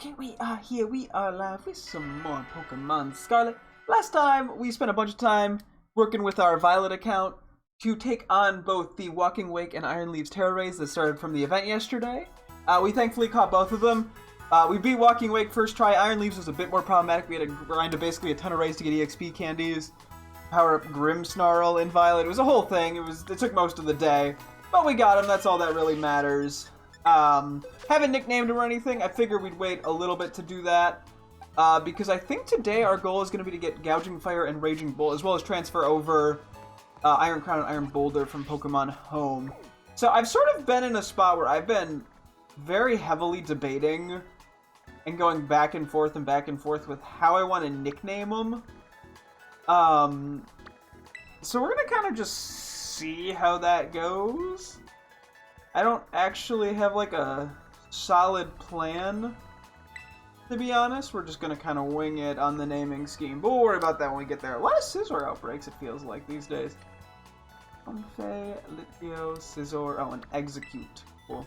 Okay, we are here. We are live with some more Pokemon Scarlet. Last time, we spent a bunch of time working with our Violet account to take on both the Walking Wake and Iron Leaves Terror Rays that started from the event yesterday. We thankfully caught both of them. We beat Walking Wake first try. Iron Leaves was a bit more problematic. We had to grind basically a ton of rays to get EXP candies. Power up Grimmsnarl in Violet. It was a whole thing. It took most of the day. But we got him. That's all that really matters. Haven't nicknamed him or anything. I figured we'd wait a little bit to do that. Because I think today our goal is going to be to get Gouging Fire and Raging Bolt, as well as transfer over Iron Crown and Iron Boulder from Pokemon Home. So I've sort of been in a spot where I've been very heavily debating and going back and forth with how I want to nickname them. So we're going to kind of just see how that goes. I don't actually have like a solid plan, to be honest. We're just going to kind of wing it on the naming scheme, but we'll worry about that when we get there. A lot of Scizor outbreaks, it feels like, these days. Comfey, Litio, Scizor, oh, and Execute. Cool.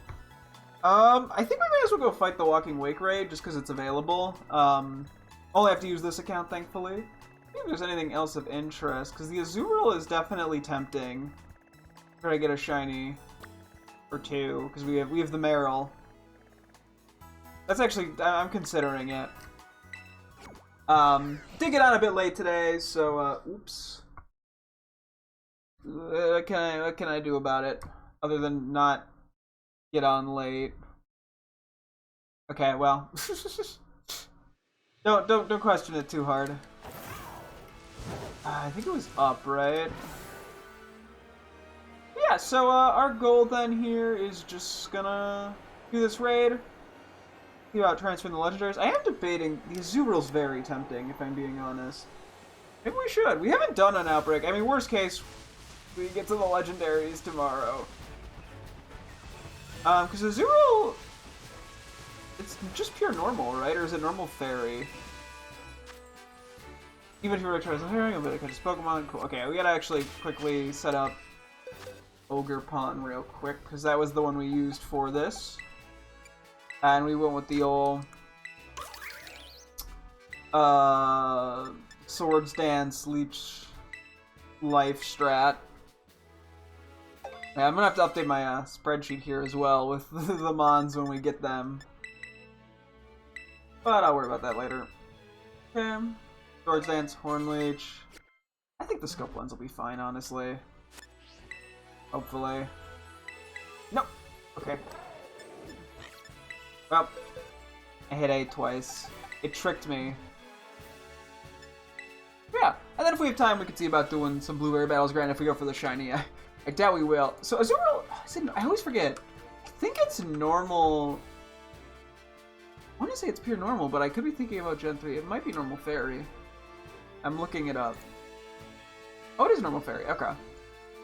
I think we may as well go fight the Walking Wake raid, just because it's available. Only have to use this account, thankfully. I think if there's anything else of interest, because the Azurill is definitely tempting. Try to get a shiny or two, because we have the Marill. That's actually, I'm considering it. Did get on a bit late today, so, oops. What can I do about it, other than not get on late? Okay, well, don't question it too hard. I think it was up, right? Yeah, so our goal then here is just gonna do this raid. See about transferring the legendaries. I am debating, the Azurill's very tempting, if I'm being honest. Maybe we should. We haven't done an outbreak. I mean, worst case, we get to the legendaries tomorrow. Because Azurill, it's just pure normal, right? Or is it normal fairy? Even if you were to try to hearing, I'll be able to catch this Pokemon. Cool. Okay, we gotta actually quickly set up Ogre Pond real quick, because that was the one we used for this. And we went with the old Swords Dance Leech Life strat. Yeah, I'm gonna have to update my spreadsheet here as well with the Mons when we get them. But I'll worry about that later. Okay. Swords Dance, Hornleech. I think the Scope Lens will be fine, honestly. Hopefully. Nope. Okay. Well, I hit A twice. It tricked me. Yeah, and then if we have time, we could see about doing some blueberry battles. Granted, if we go for the shiny, I doubt we will. So Azurill, I always forget. I think it's normal. I want to say it's pure normal, but I could be thinking about Gen 3. It might be normal fairy. I'm looking it up. Oh, it is normal fairy. Okay.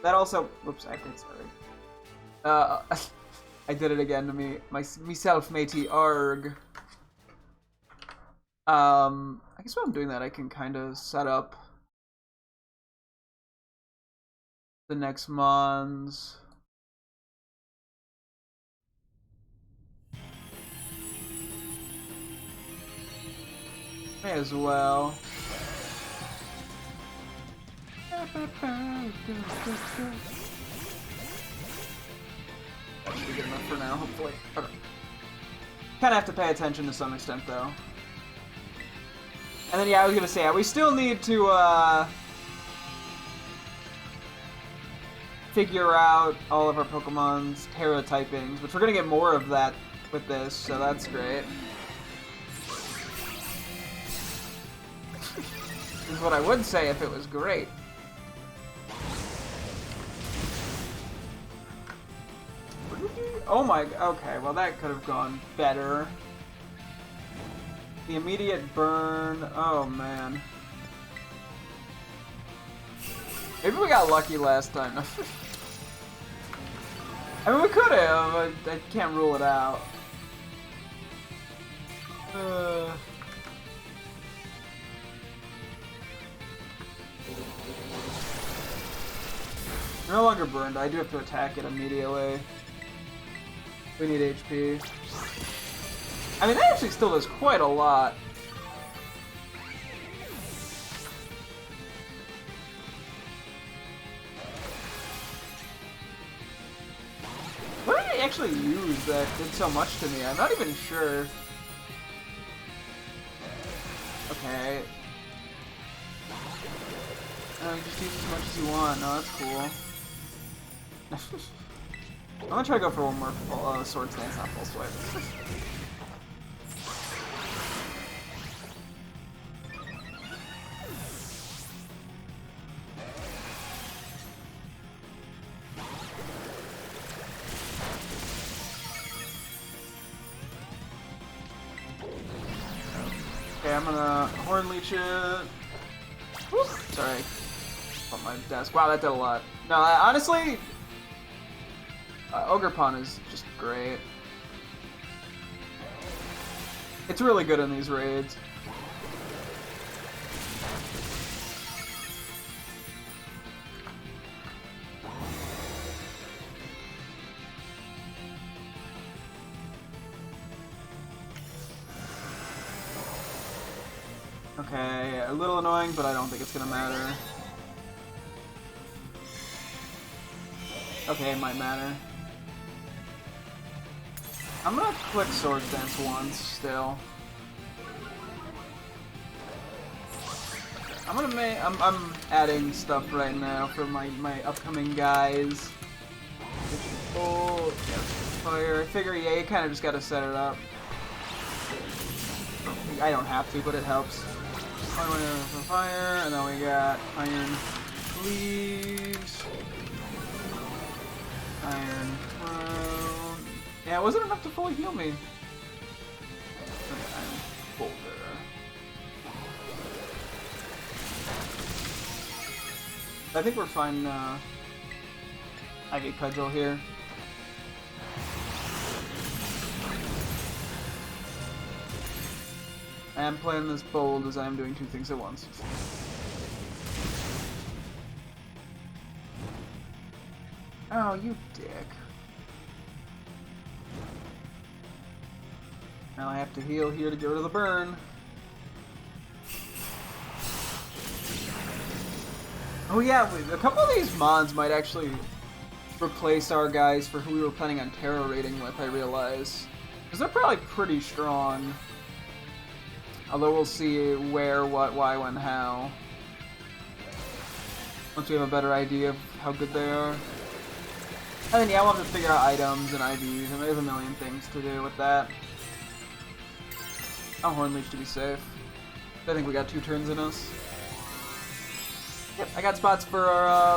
That also. Whoops, I did sorry. I did it again to myself, matey. Arg. I guess while I'm doing that, I can kind of set up the next Mons. May as well. That should be good enough for now, hopefully. Okay. Kind of have to pay attention to some extent, though. And then, yeah, I was gonna say, we still need to, figure out all of our Pokemon's Terra typings, which we're gonna get more of that with this, so that's great. This is what I would say if it was great. Oh my, okay, well that could have gone better. The immediate burn, oh man. Maybe we got lucky last time. I mean, we could have, I can't rule it out. No longer burned, I do have to attack it immediately. We need HP. I mean, that actually still does quite a lot. What did I actually use that did so much to me? I'm not even sure. Okay. Oh, you just use as much as you want. No, that's cool. I'm gonna try to go for one more full, sword stance, not full swipe. Okay, I'm gonna horn leech it. Whoop, sorry. On my desk. Wow, that did a lot. No, honestly, Ogre Pawn is just great. It's really good in these raids. Okay, a little annoying, but I don't think it's gonna matter. Okay, it might matter. I'm gonna click Sword Dance once, still. I'm adding stuff right now for my upcoming guys. Oh, yeah, fire. I figure, yeah, you kind of just gotta set it up. I don't have to, but it helps. Fire, and then we got Iron Leaves. Iron Crown. Yeah, it wasn't enough to fully heal me. Okay, Iron Boulder. I think we're fine. I get Cudgel here. I am playing this bold as I am doing two things at once. Oh, you dick. Now I have to heal here to get rid of the burn. Oh yeah, a couple of these mons might actually replace our guys for who we were planning on terror raiding with, I realize. Because they're probably pretty strong. Although we'll see where, what, why, when, how. Once we have a better idea of how good they are. And then yeah, we'll have to figure out items and IVs, and there's a million things to do with that. I'll Horn Leech to be safe. I think we got 2 turns in us. Yep, I got spots for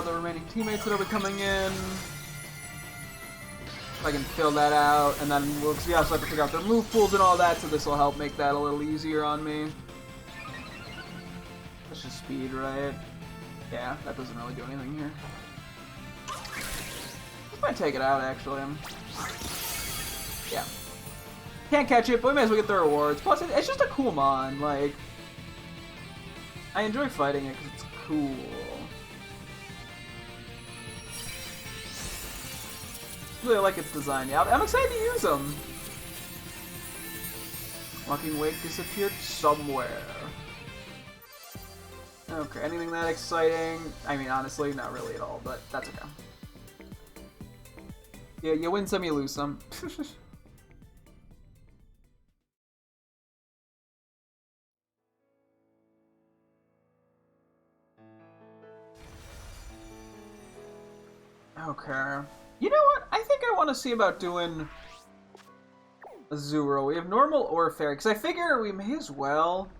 the remaining teammates that'll be coming in. If I can fill that out, and then we also have to figure out their move pools and all that, so this will help make that a little easier on me. That's just speed, right? Yeah, that doesn't really do anything here. This might take it out, actually. Yeah. Can't catch it, but we may as well get the rewards. Plus, it's just a cool mon, like... I enjoy fighting it because it's cool. Really like its design. Yeah, I'm excited to use them. Walking Wake disappeared somewhere. Okay, anything that exciting? I mean, honestly, not really at all, but that's okay. Yeah, you win some, you lose some. Okay. You know what? I think I want to see about doing a Zuro. We have normal or fairy, because I figure we may as well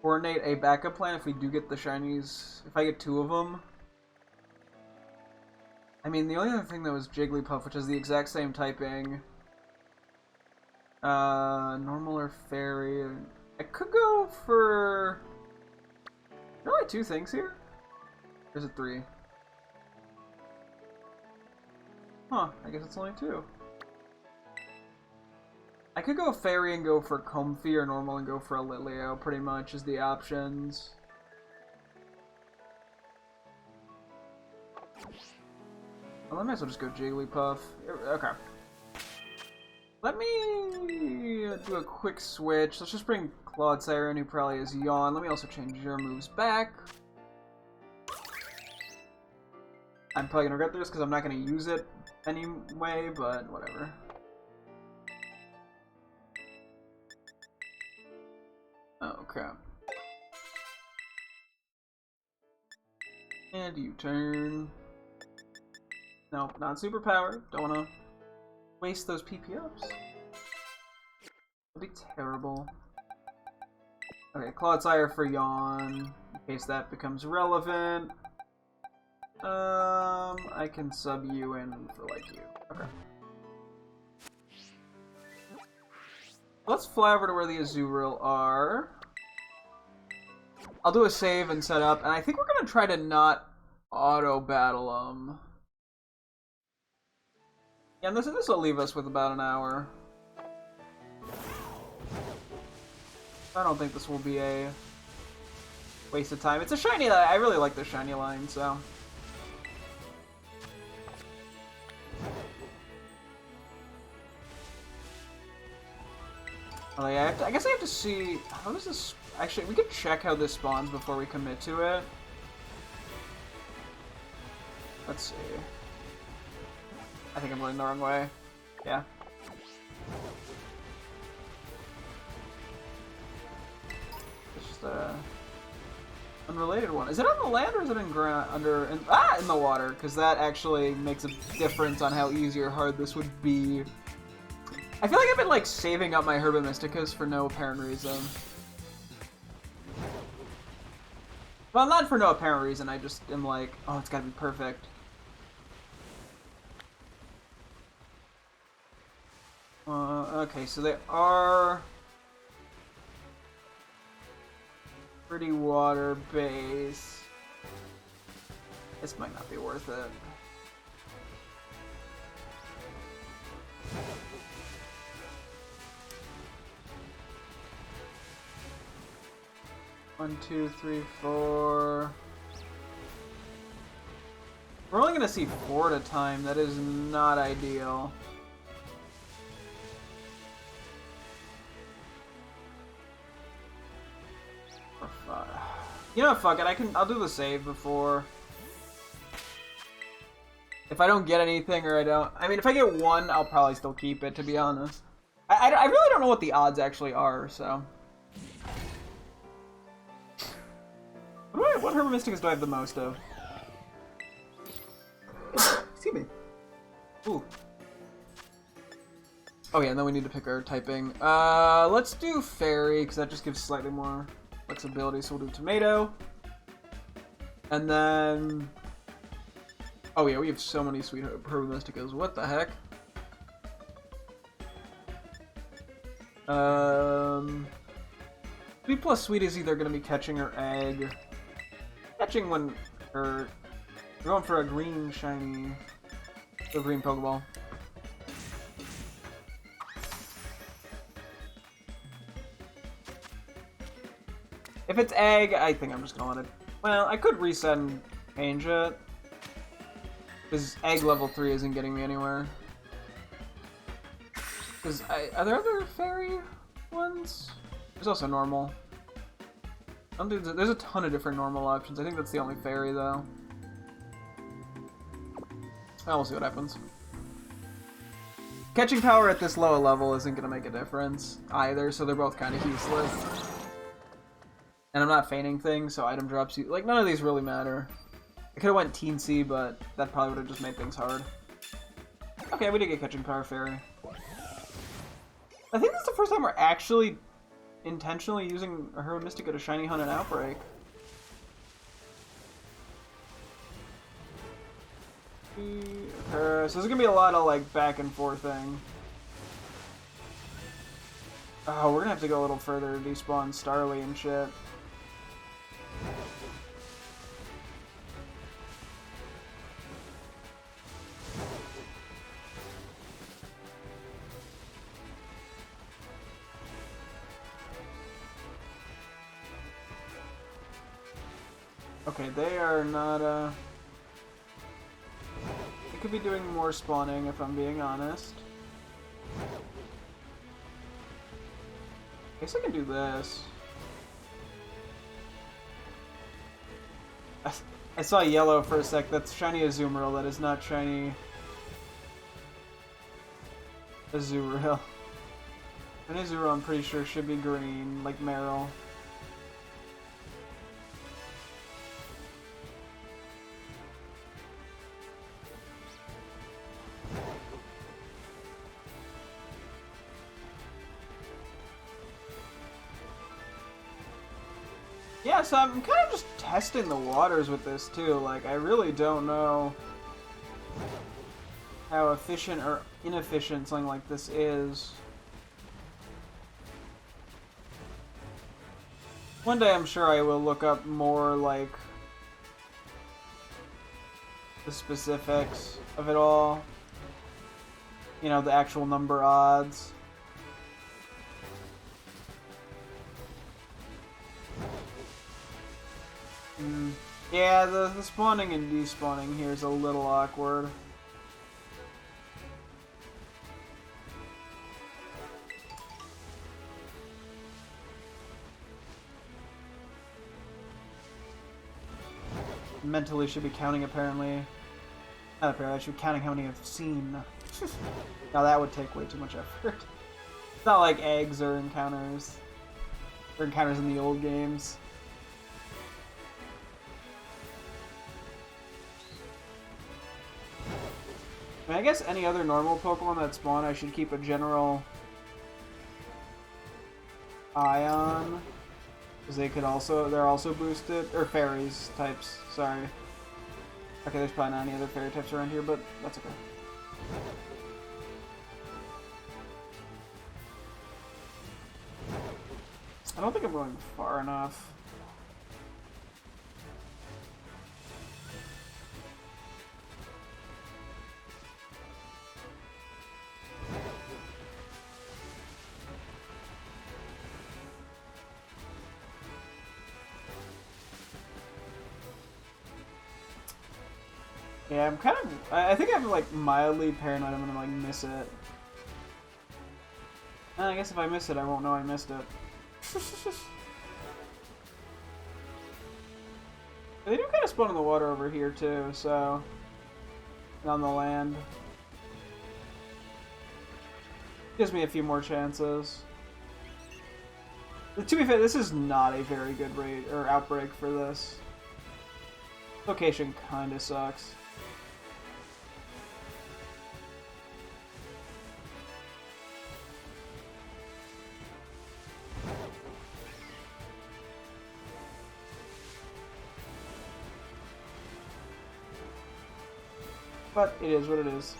coordinate a backup plan if we do get the shinies. If I get 2 of them. I mean, the only other thing that was Jigglypuff, which is the exact same typing. Normal or fairy. I could go for... Really 2 things here? Or is it 3? Huh, I guess it's only 2. I could go fairy and go for Comfy, or normal and go for a Litleo, pretty much, is the options. Well, I might as well just go Jigglypuff. Okay. Let me do a quick switch. Let's just bring Claude Siren, who probably is Yawn. Let me also change your moves back. I'm probably gonna regret this because I'm not gonna use it anyway, but whatever. Okay. And you turn. Nope, not superpowered. Don't wanna waste those PPOs. That'd be terrible. Okay, Clodsire for Yawn, in case that becomes relevant. I can sub you in for like you. Okay. Let's fly over to where the Azurill are. I'll do a save and set up, and I think we're gonna try to not auto-battle them. Yeah, and this will leave us with about an hour. I don't think this will be a waste of time. It's a shiny line. I really like the shiny line, so. Oh yeah, I guess I have to see, how does this, actually, we could check how this spawns before we commit to it. Let's see. I think I'm going the wrong way. Yeah. It's just a unrelated one. Is it on the land or is it in ground, in the water? Because that actually makes a difference on how easy or hard this would be. I feel like I've been like saving up my Herba Mysticas for no apparent reason. Well, not for no apparent reason, I just am like, oh, it's gotta be perfect. Okay, so they are pretty water-based. This might not be worth it. One, two, three, four. We're only gonna see 4 at a time. That is not ideal. Or 5. You know what, fuck it. I'll do the save before. If I don't get anything or I mean, if I get 1, I'll probably still keep it, to be honest. I really don't know what the odds actually are, so. What Herba Mysticas do I have the most of? Excuse me. Ooh. Oh yeah, and then we need to pick our typing. Let's do Fairy, because that just gives slightly more flexibility, so we'll do Tomato. And then... Oh yeah, we have so many sweet Herba Mysticas. What the heck? Sweet plus sweet is either going to be catching or egg. Catching when... We're going for a green shiny... A green Pokeball. If it's egg, I think I'm just gonna let it... Well, I could reset and change it. Because egg level 3 isn't getting me anywhere. Because are there other fairy ones? There's also normal. There's a ton of different normal options. I think that's the only fairy, though. Well, we'll see what happens. Catching power at this low a level isn't going to make a difference either, so they're both kind of useless. And I'm not feigning things, so item drops... Like, none of these really matter. I could have went teensy, but that probably would have just made things hard. Okay, we did get catching power fairy. I think that's the first time we're actually intentionally using a Herba Mystica to shiny hunt an Outbreak. So there's gonna be a lot of like back and forthing. Oh, we're gonna have to go a little further to despawn Starly and shit. Okay, they are not, they could be doing more spawning, if I'm being honest. guess I can do this. I saw yellow for a sec. That's shiny Azumarill. That is not shiny Azumarill. Shiny Azumarill, I'm pretty sure, should be green, like Meryl. Yeah, so I'm kind of just testing the waters with this too. Like, I really don't know how efficient or inefficient something like this is. One day I'm sure I will look up more, like, the specifics of it all. You know, the actual number odds. Yeah, the spawning and despawning here is a little awkward. Mentally should be counting, apparently. Not apparently, I should be counting how many I've seen. Now that would take way too much effort. It's not like eggs or encounters. Or encounters in the old games. I mean, I guess any other normal Pokemon that spawn, I should keep a general eye on. Because they're also boosted. Or fairies types, sorry. Okay, there's probably not any other fairy types around here, but that's okay. I don't think I'm going far enough. Yeah, I'm kind of... I think I'm, like, mildly paranoid I'm gonna, like, miss it. And I guess if I miss it, I won't know I missed it. They do kind of spawn in the water over here, too, so... And on the land. Gives me a few more chances. To be fair, this is not a very good rate, or outbreak for this. Location kinda sucks. But it is what it is.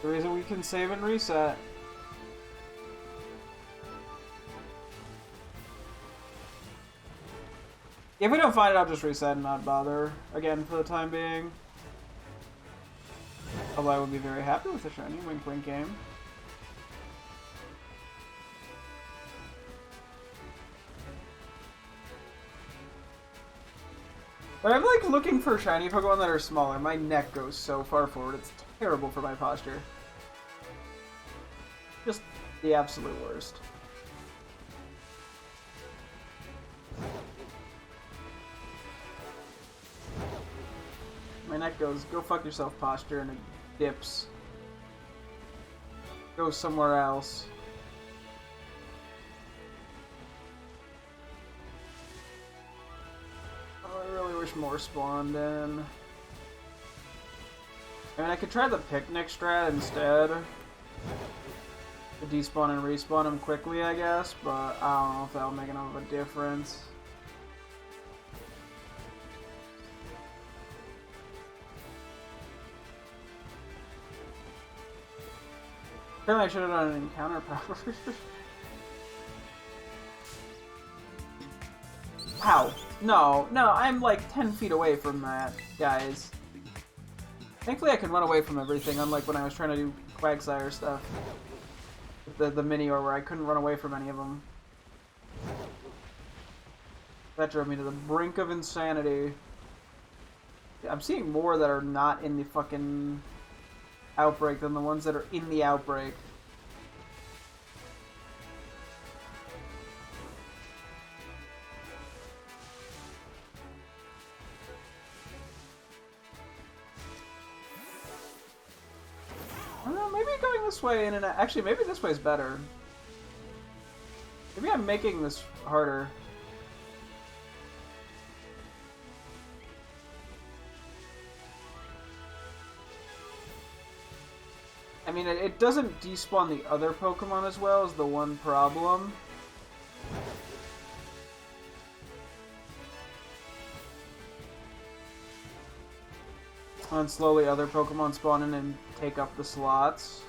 The reason we can save and reset. If we don't find it, I'll just reset and not bother again for the time being. Although I would be very happy with the shiny wink wink game. But I'm like looking for shiny Pokemon that are smaller. My neck goes so far forward, it's terrible for my posture. Just the absolute worst. My neck goes, go fuck yourself posture, and it dips. Go somewhere else. More spawned in. I mean, I could try the picnic strat instead. To despawn and respawn them quickly, I guess, but I don't know if that'll make enough of a difference. Apparently I should have done an encounter proper. Ow. No, I'm like 10 feet away from that, guys. Thankfully I can run away from everything, unlike when I was trying to do Quagsire stuff. With the Minior where I couldn't run away from any of them. That drove me to the brink of insanity. I'm seeing more that are not in the fucking outbreak than the ones that are in the outbreak. maybe going this way and actually maybe this way's better. Maybe I'm making this harder. I mean, it doesn't despawn the other Pokemon as well, is the one problem. And slowly other Pokemon spawn in and take up the slots.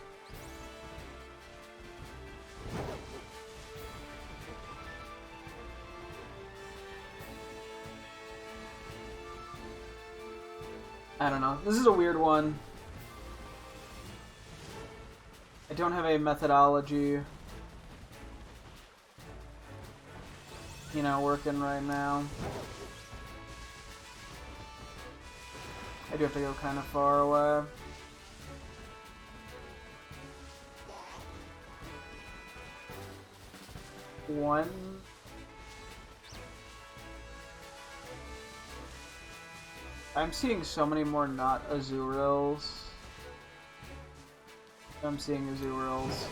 I don't know. This is a weird one. I don't have a methodology, you know, working right now. I do have to go kind of far away. One. I'm seeing so many more not Azurils. I'm seeing Azurils.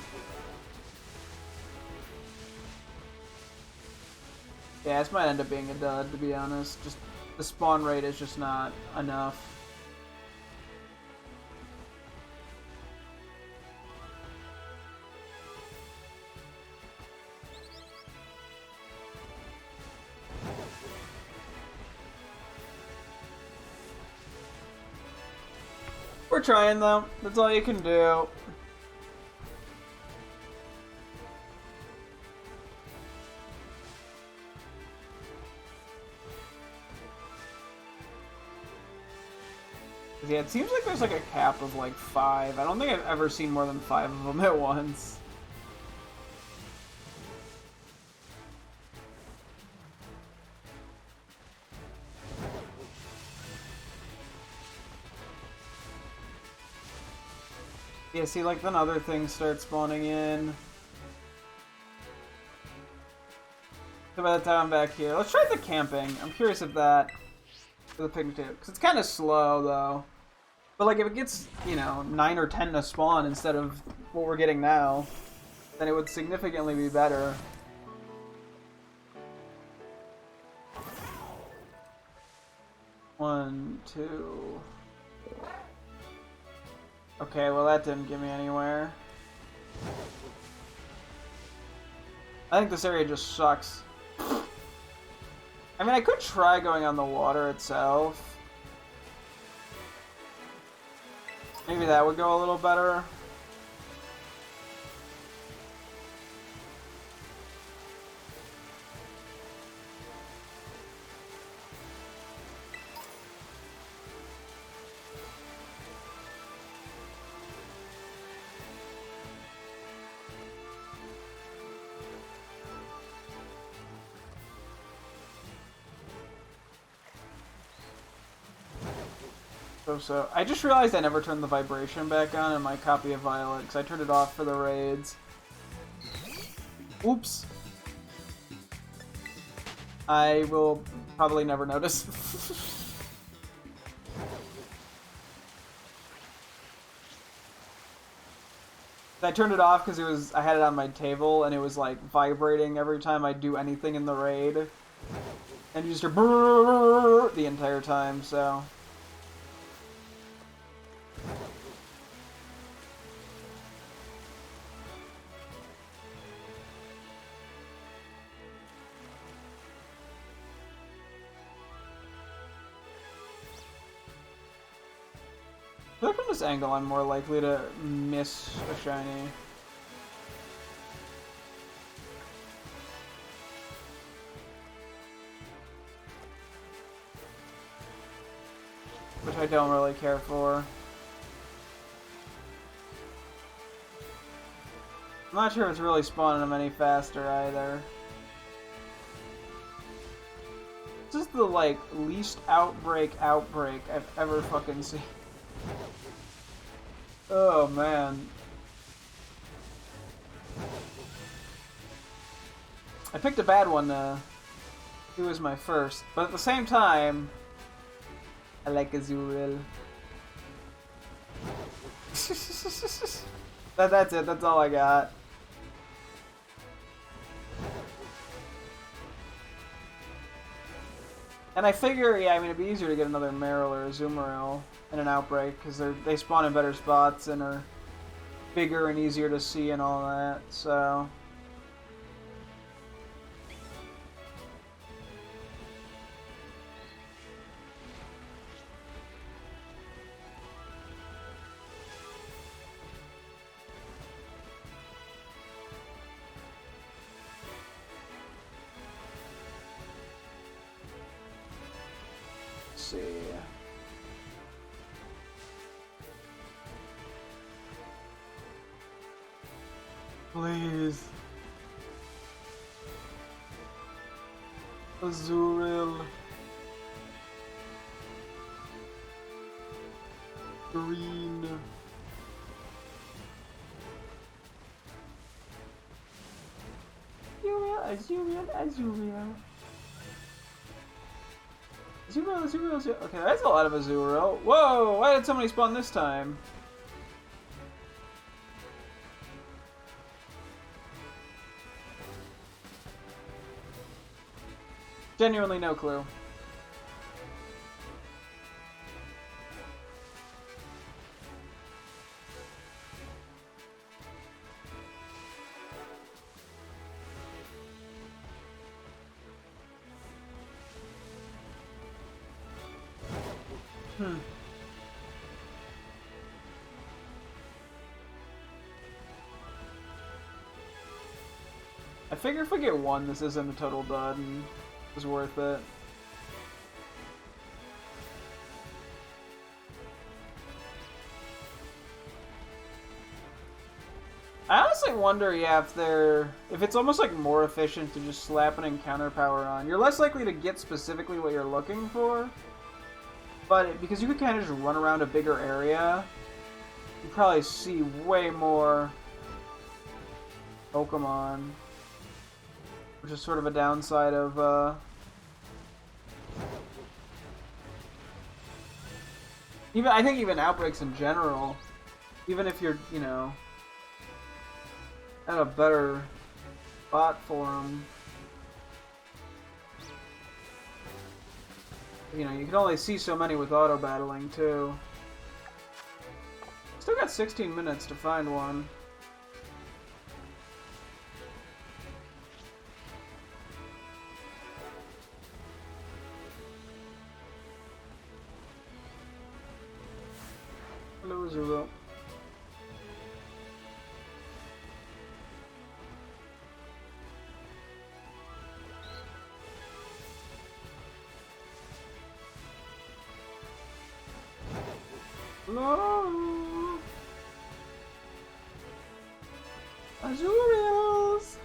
Yeah, this might end up being a dud, to be honest. Just the spawn rate is just not enough. We're trying though. That's all you can do. Yeah, it seems like there's like a cap of like 5. I don't think I've ever seen more than 5 of them at once. Yeah, see, like then other things start spawning in. So by the time I'm back here, let's try the camping. I'm curious if that for the picnic table, because it's kind of slow though. But like if it gets, you know, 9 or 10 to spawn instead of what we're getting now, then it would significantly be better. One, two. Okay, well that didn't get me anywhere. I think this area just sucks. I mean, I could try going on the water itself. Maybe that would go a little better. So I just realized I never turned the vibration back on in my copy of Violet because I turned it off for the raids. Oops. I will probably never notice. I turned it off because I had it on my table and it was like vibrating every time I do anything in the raid, and you just hear brrrr the entire time. So. I feel like from this angle I'm more likely to miss a shiny. Which I don't really care for. I'm not sure if it's really spawning them any faster either. This is the like least outbreak I've ever fucking seen. Oh man. I picked a bad one he was my first, but at the same time I like Azurill. That's it. That's all I got. And I figure, yeah, I mean, it'd be easier to get another Meryl or a Azumarill in an outbreak because they spawn in better spots and are bigger and easier to see and all that. So. See. Please. Azurill. Green. Azurill. Azurill. Okay, that's a lot of Azurill. Whoa! Why did somebody spawn this time? Genuinely no clue. I figure if we get one, this isn't a total dud and it's worth it. I honestly wonder, yeah, if it's almost like more efficient to just slap an encounter power on. You're less likely to get specifically what you're looking for, but because you could kind of just run around a bigger area, you probably see way more Pokemon, which is sort of a downside of I think even outbreaks in general, even if you're, you know, at a better spot for them. You know, you can only see so many with auto battling too. Still got 16 minutes to find one. Hello, Zero. No! Azurills!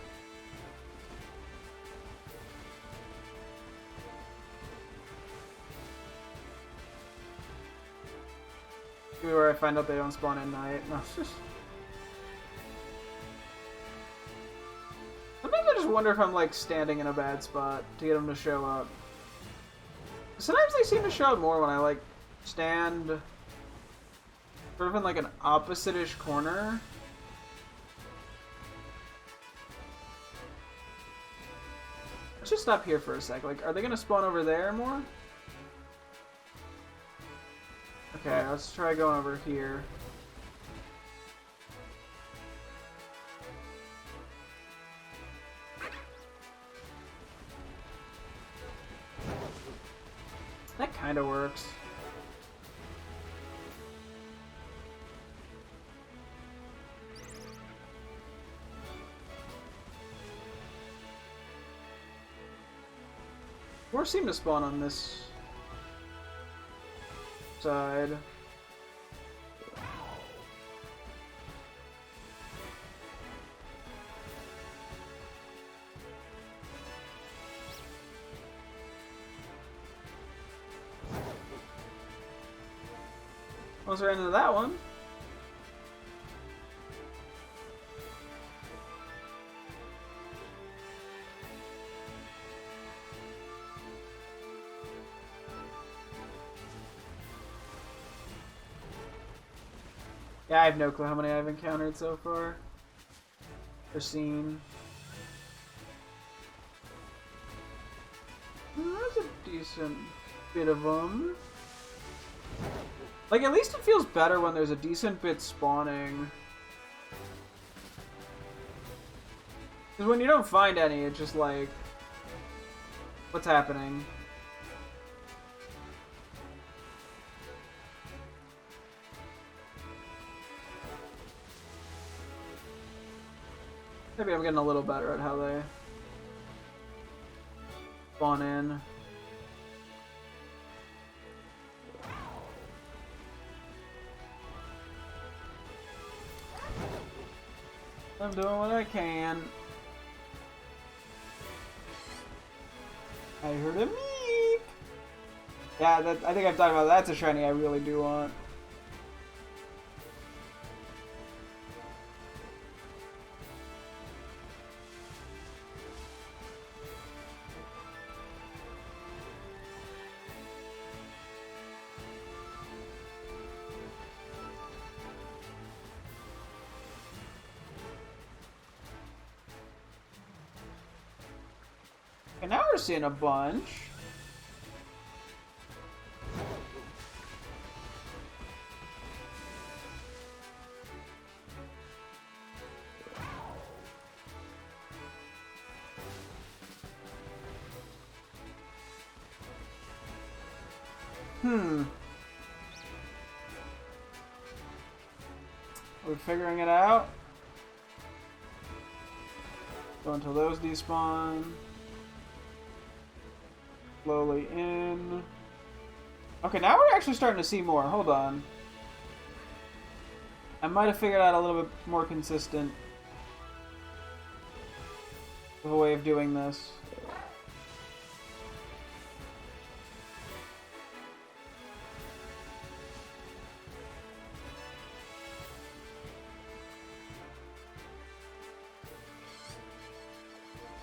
Where I find out they don't spawn at night. No, sometimes I just wonder if I'm like standing in a bad spot to get them to show up. Sometimes they seem to show up more when I like stand sort of in like an opposite-ish corner. Let's just stop here for a sec. Like, are they gonna spawn over there more? Okay, let's try going over here. That kind of works. More seem to spawn on this side. Almost ran into that one. Yeah, I have no clue how many I've encountered so far. Or seen. There's a decent bit of them. Like, at least it feels better when there's a decent bit spawning. Because when you don't find any, it's just like... What's happening? Maybe I'm getting a little better at how they spawn in. I'm doing what I can. I heard a meep. Yeah, that, I think I've talked about that. That's a shiny I really do want. And now we're seeing a bunch. We're figuring it out. Go until those despawn. Slowly in. Okay, now we're actually starting to see more. Hold on. I might have figured out a little bit more consistent of a way of doing this.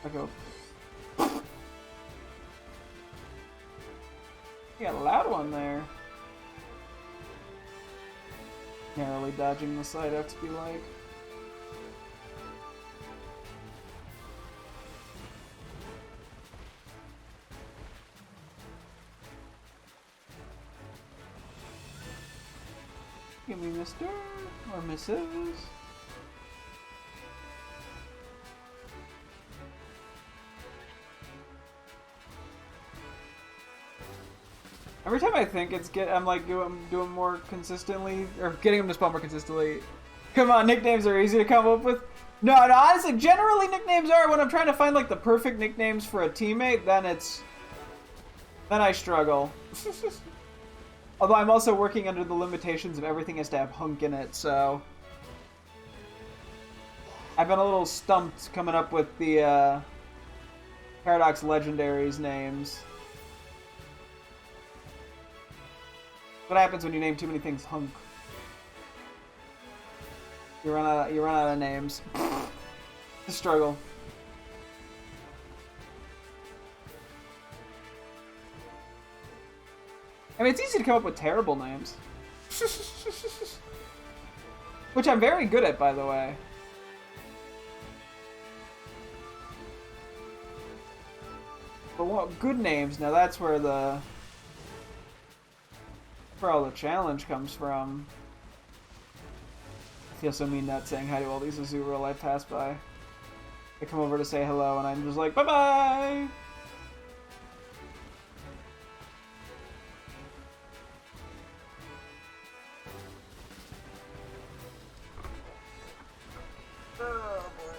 I go. You got a loud one there. Narrowly dodging the side XP like. Give me Mr. or Mrs. Every time I think I'm like doing more consistently, or getting them to spawn more consistently. Come on, nicknames are easy to come up with. No, honestly, generally nicknames are when I'm trying to find like the perfect nicknames for a teammate. Then I struggle. Although I'm also working under the limitations of everything has to have hunk in it, so I've been a little stumped coming up with the Paradox Legendaries names. What happens when you name too many things hunk? You run out of names. The struggle. I mean, it's easy to come up with terrible names. Which I'm very good at, by the way. But what good names? Now that's where all the challenge comes from. I feel so mean not saying hi to all these Azurill I pass by. They come over to say hello and I'm just like, bye-bye! Oh, boy.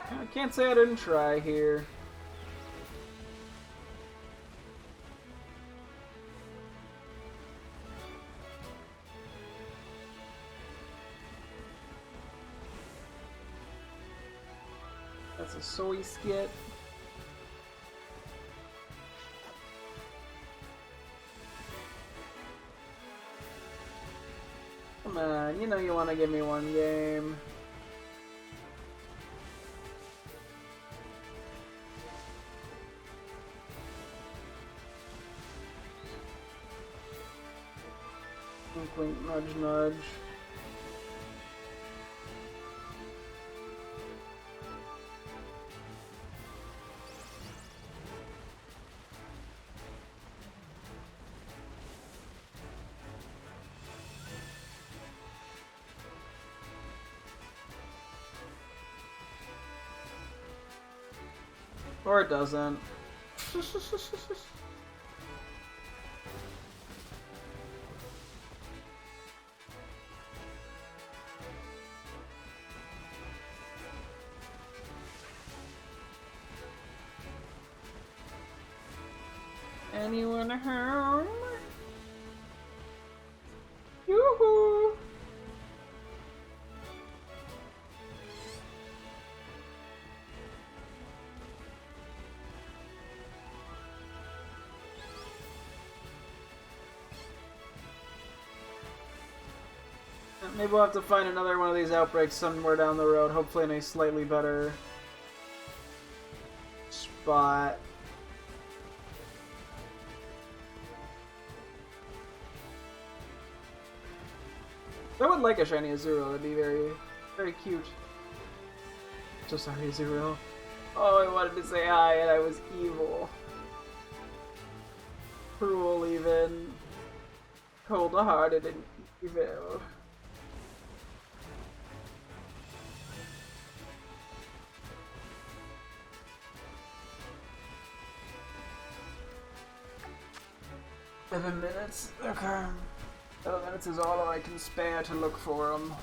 I can't say I didn't try here. That's a soy skit. Come on, you know you want to give me one game. wink, wink, nudge, nudge. Or it doesn't. Anyone home? Yoo-hoo! Maybe we'll have to find another one of these outbreaks somewhere down the road, hopefully in a slightly better spot. I would like a shiny Azurill, it'd be very, very cute. So sorry, Azurill. Oh, I wanted to say hi and I was evil. Cruel even. Cold-hearted and evil. Seven minutes? Okay. 7 minutes is all I can spare to look for them.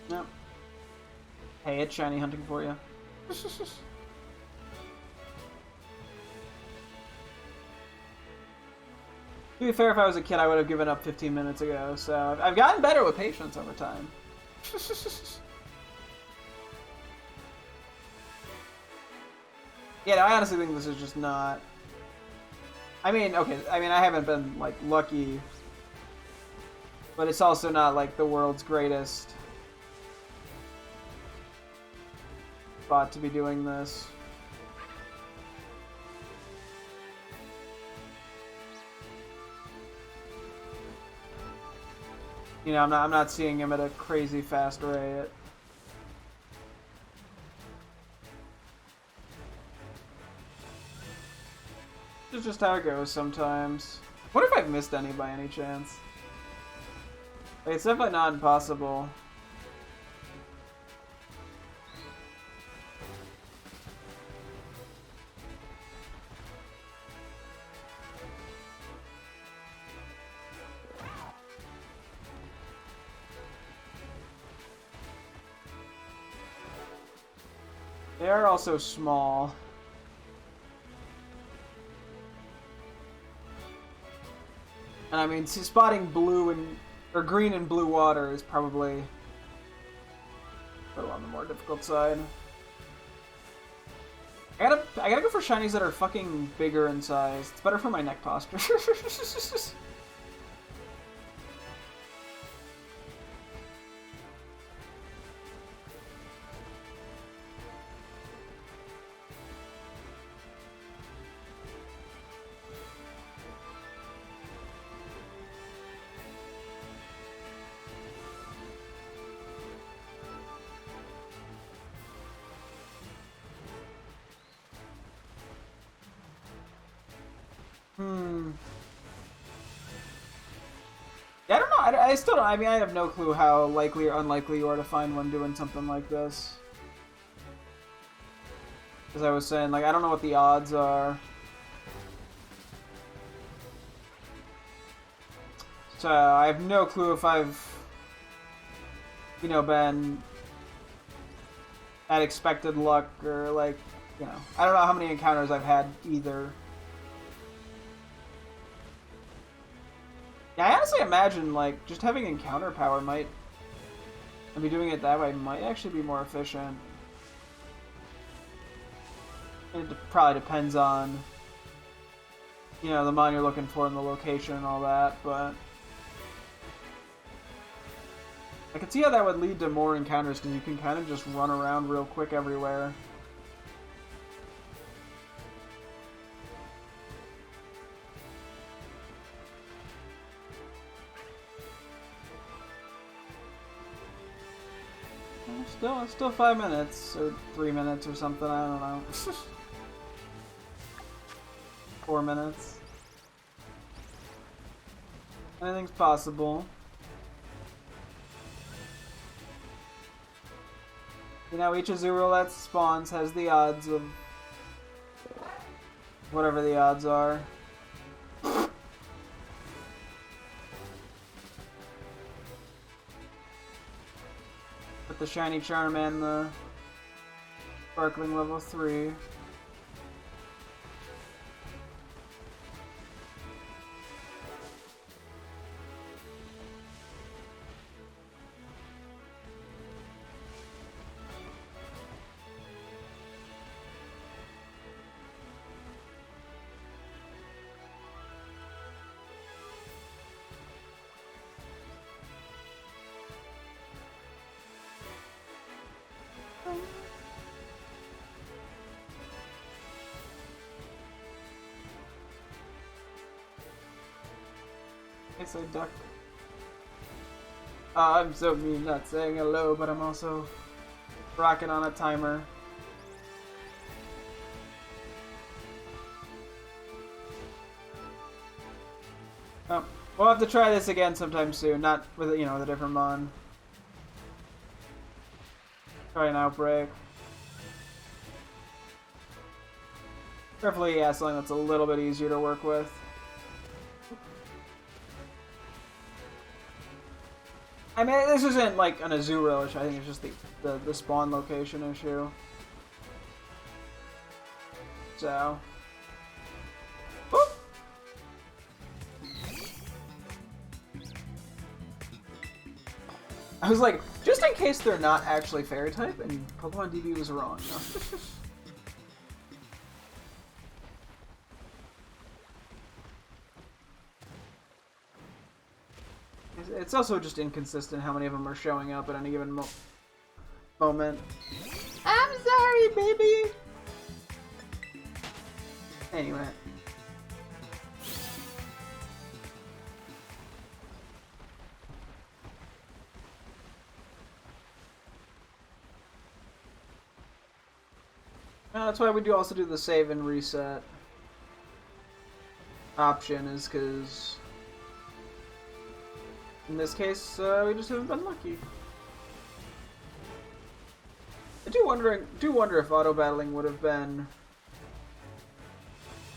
Yep. Hey, it's shiny hunting for you. To be fair, if I was a kid, I would have given up 15 minutes ago, so I've gotten better with patience over time. Yeah, no, I honestly think this is just not... I mean, okay, I haven't been, like, lucky, but it's also not, like, the world's greatest spot to be doing this. You know, I'm not seeing him at a crazy fast rate. It's just how it goes sometimes. What if I've missed any by any chance? Like, it's definitely not impossible. They are also small. And I mean, spotting blue and or green and blue water is probably a little on the more difficult side. I gotta go for shinies that are fucking bigger in size. It's better for my neck posture. Yeah, I don't know. I still don't. I mean, I have no clue how likely or unlikely you are to find one doing something like this. As I was saying, like, I don't know what the odds are. So, I have no clue if I've, you know, been at expected luck or, like, you know, I don't know how many encounters I've had either. Yeah, I honestly imagine, like, just having encounter power might, and be doing it that way might actually be more efficient. It probably depends on, you know, the mon you're looking for and the location and all that, but... I can see how that would lead to more encounters, because you can kind of just run around real quick everywhere. Still 5 minutes, or 3 minutes or something, I don't know. 4 minutes. Anything's possible. You know, each Azurill that spawns has the odds of whatever the odds are. With the shiny charm and the sparkling level 3. I say duck. I'm so mean not saying hello, but I'm also rocking on a timer. Oh, we'll have to try this again sometime soon, not with, you know, the different mon. Try an outbreak. Preferably, yeah, something that's a little bit easier to work with. I mean, this isn't like an Azurill issue, I think it's just the spawn location issue. So. Whoop. I was like, just in case they're not actually fairy type, and Pokemon DB was wrong. It's also just inconsistent how many of them are showing up at any given moment. I'm sorry, baby! Anyway. That's why we do also do the save and reset option, is because in this case, we just haven't been lucky. I do wonder if auto battling would have been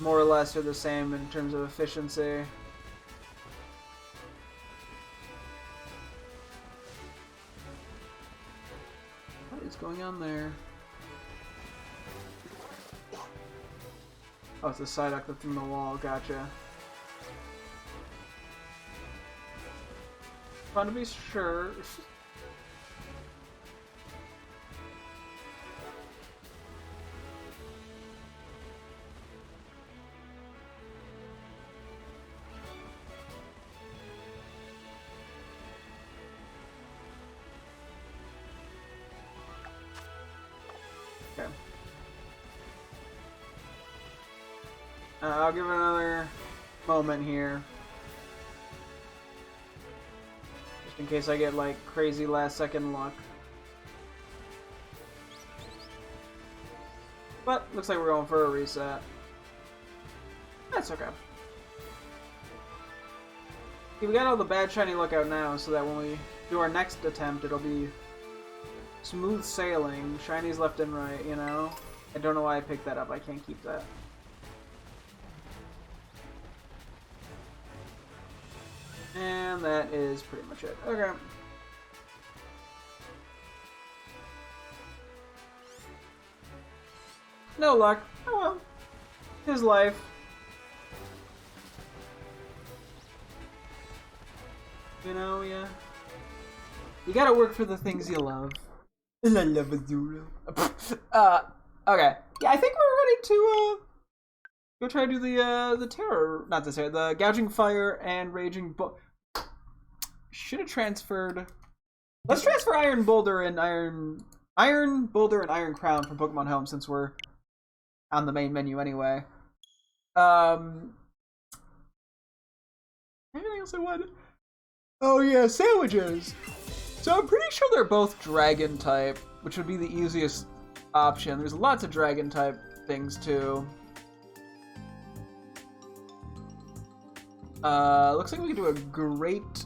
more or less or the same in terms of efficiency. What is going on there? Oh, it's a Psyduck that's in the wall, gotcha. Fun to be sure. Okay. I'll give it another moment here. In case I get like crazy last second luck. But looks like we're going for a reset. That's okay. Okay, we got all the bad shiny luck out now, so that when we do our next attempt, it'll be smooth sailing, shinies left and right, you know? I don't know why I picked that up, I can't keep that. And that is pretty much it. Okay. No luck. Oh well. His life. You know, yeah. You gotta work for the things you love. And I love Azurill. Okay. Yeah, I think we're ready to, go try to do the terror, not the terror, the gouging fire and raging should have transferred Let's transfer Iron Boulder and Iron Boulder and Iron Crown from Pokemon Home since we're on the main menu anyway. Anything else I wanted? Oh yeah, sandwiches. So I'm pretty sure they're both dragon type, which would be the easiest option. There's lots of dragon type things too. Looks like we can do a great,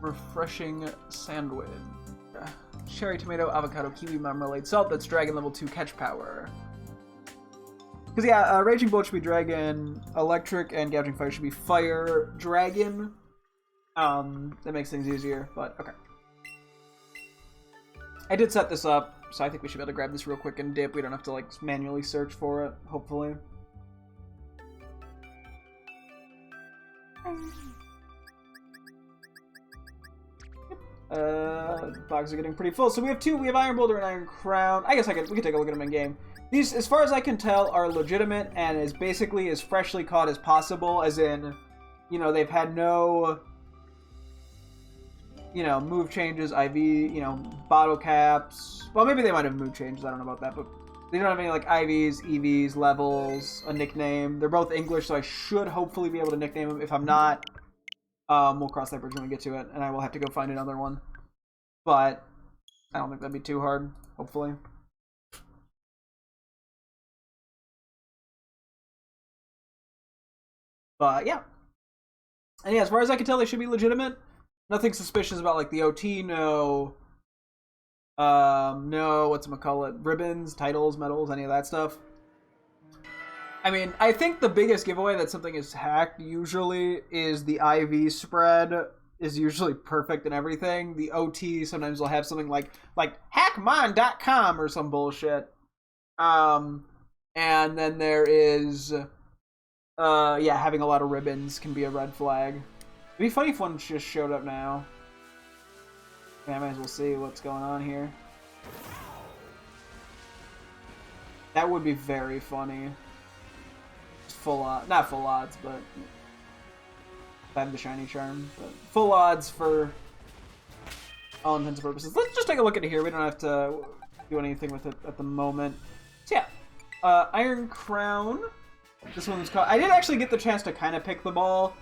refreshing sandwich. Cherry, tomato, avocado, kiwi, marmalade, salt. That's dragon level 2 catch power. Because yeah, Raging Bolt should be dragon, electric and gouging fire should be fire dragon. That makes things easier, but okay. I did set this up, so I think we should be able to grab this real quick and dip. We don't have to like manually search for it, hopefully. Boxes are getting pretty full. So we have two. We have Iron Boulder and Iron Crown. I guess we can take a look at them in game. These, as far as I can tell, are legitimate and is basically as freshly caught as possible. As in, you know, they've had no, you know, move changes, IV, you know, bottle caps. Well, maybe they might have move changes. I don't know about that, but they don't have any like IVs, EVs, levels, a nickname. They're both English, so I should hopefully be able to nickname them. If I'm not, we'll cross that bridge when we get to it, and I will have to go find another one. But I don't think that'd be too hard, hopefully. But yeah. And yeah, as far as I can tell, they should be legitimate. Nothing suspicious about like the OT, no whatchamacallit, ribbons, titles, medals, any of that stuff. I mean, I think the biggest giveaway that something is hacked usually is the IV spread is usually perfect and everything. The OT sometimes will have something like hackmon.com or some bullshit. And then there is yeah, having a lot of ribbons can be a red flag. It'd be funny if one just showed up now. Yeah, I might as well see what's going on here. That would be very funny. Full odds, not full odds, but I have the shiny charm, but full odds for all intents and purposes. Let's just take a look at it here. We don't have to do anything with it at the moment. So yeah, Iron Crown. This one's called. I did actually get the chance to kind of pick the ball,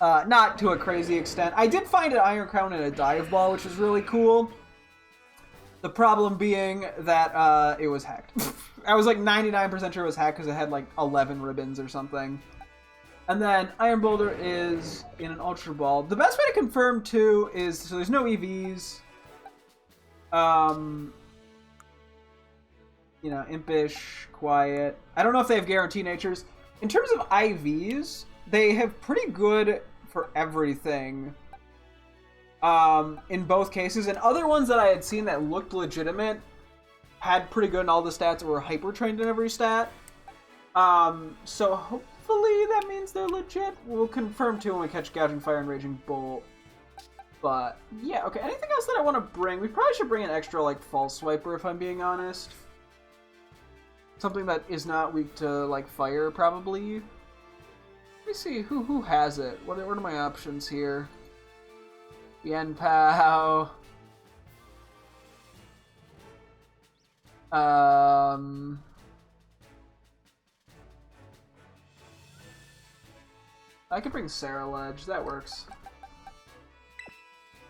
not to a crazy extent. I did find an Iron Crown in a dive ball, which was really cool. The problem being that it was hacked. I was like 99% sure it was hacked because it had like 11 ribbons or something. And then Iron Boulder is in an Ultra Ball. The best way to confirm too is, so there's no EVs. You know, Impish, Quiet. I don't know if they have Guarantee Natures. In terms of IVs, they have pretty good for everything. In both cases, and other ones that I had seen that looked legitimate had pretty good in all the stats or were hyper trained in every stat. So hopefully that means they're legit. We'll confirm too when we catch Gouging Fire and Raging Bolt. But yeah, okay. Anything else that I want to bring? We probably should bring an extra like False Swiper if I'm being honest. Something that is not weak to like fire, probably. Let me see who has it. What are my options here? Yen Pao. I could bring Sarah Ledge. That works.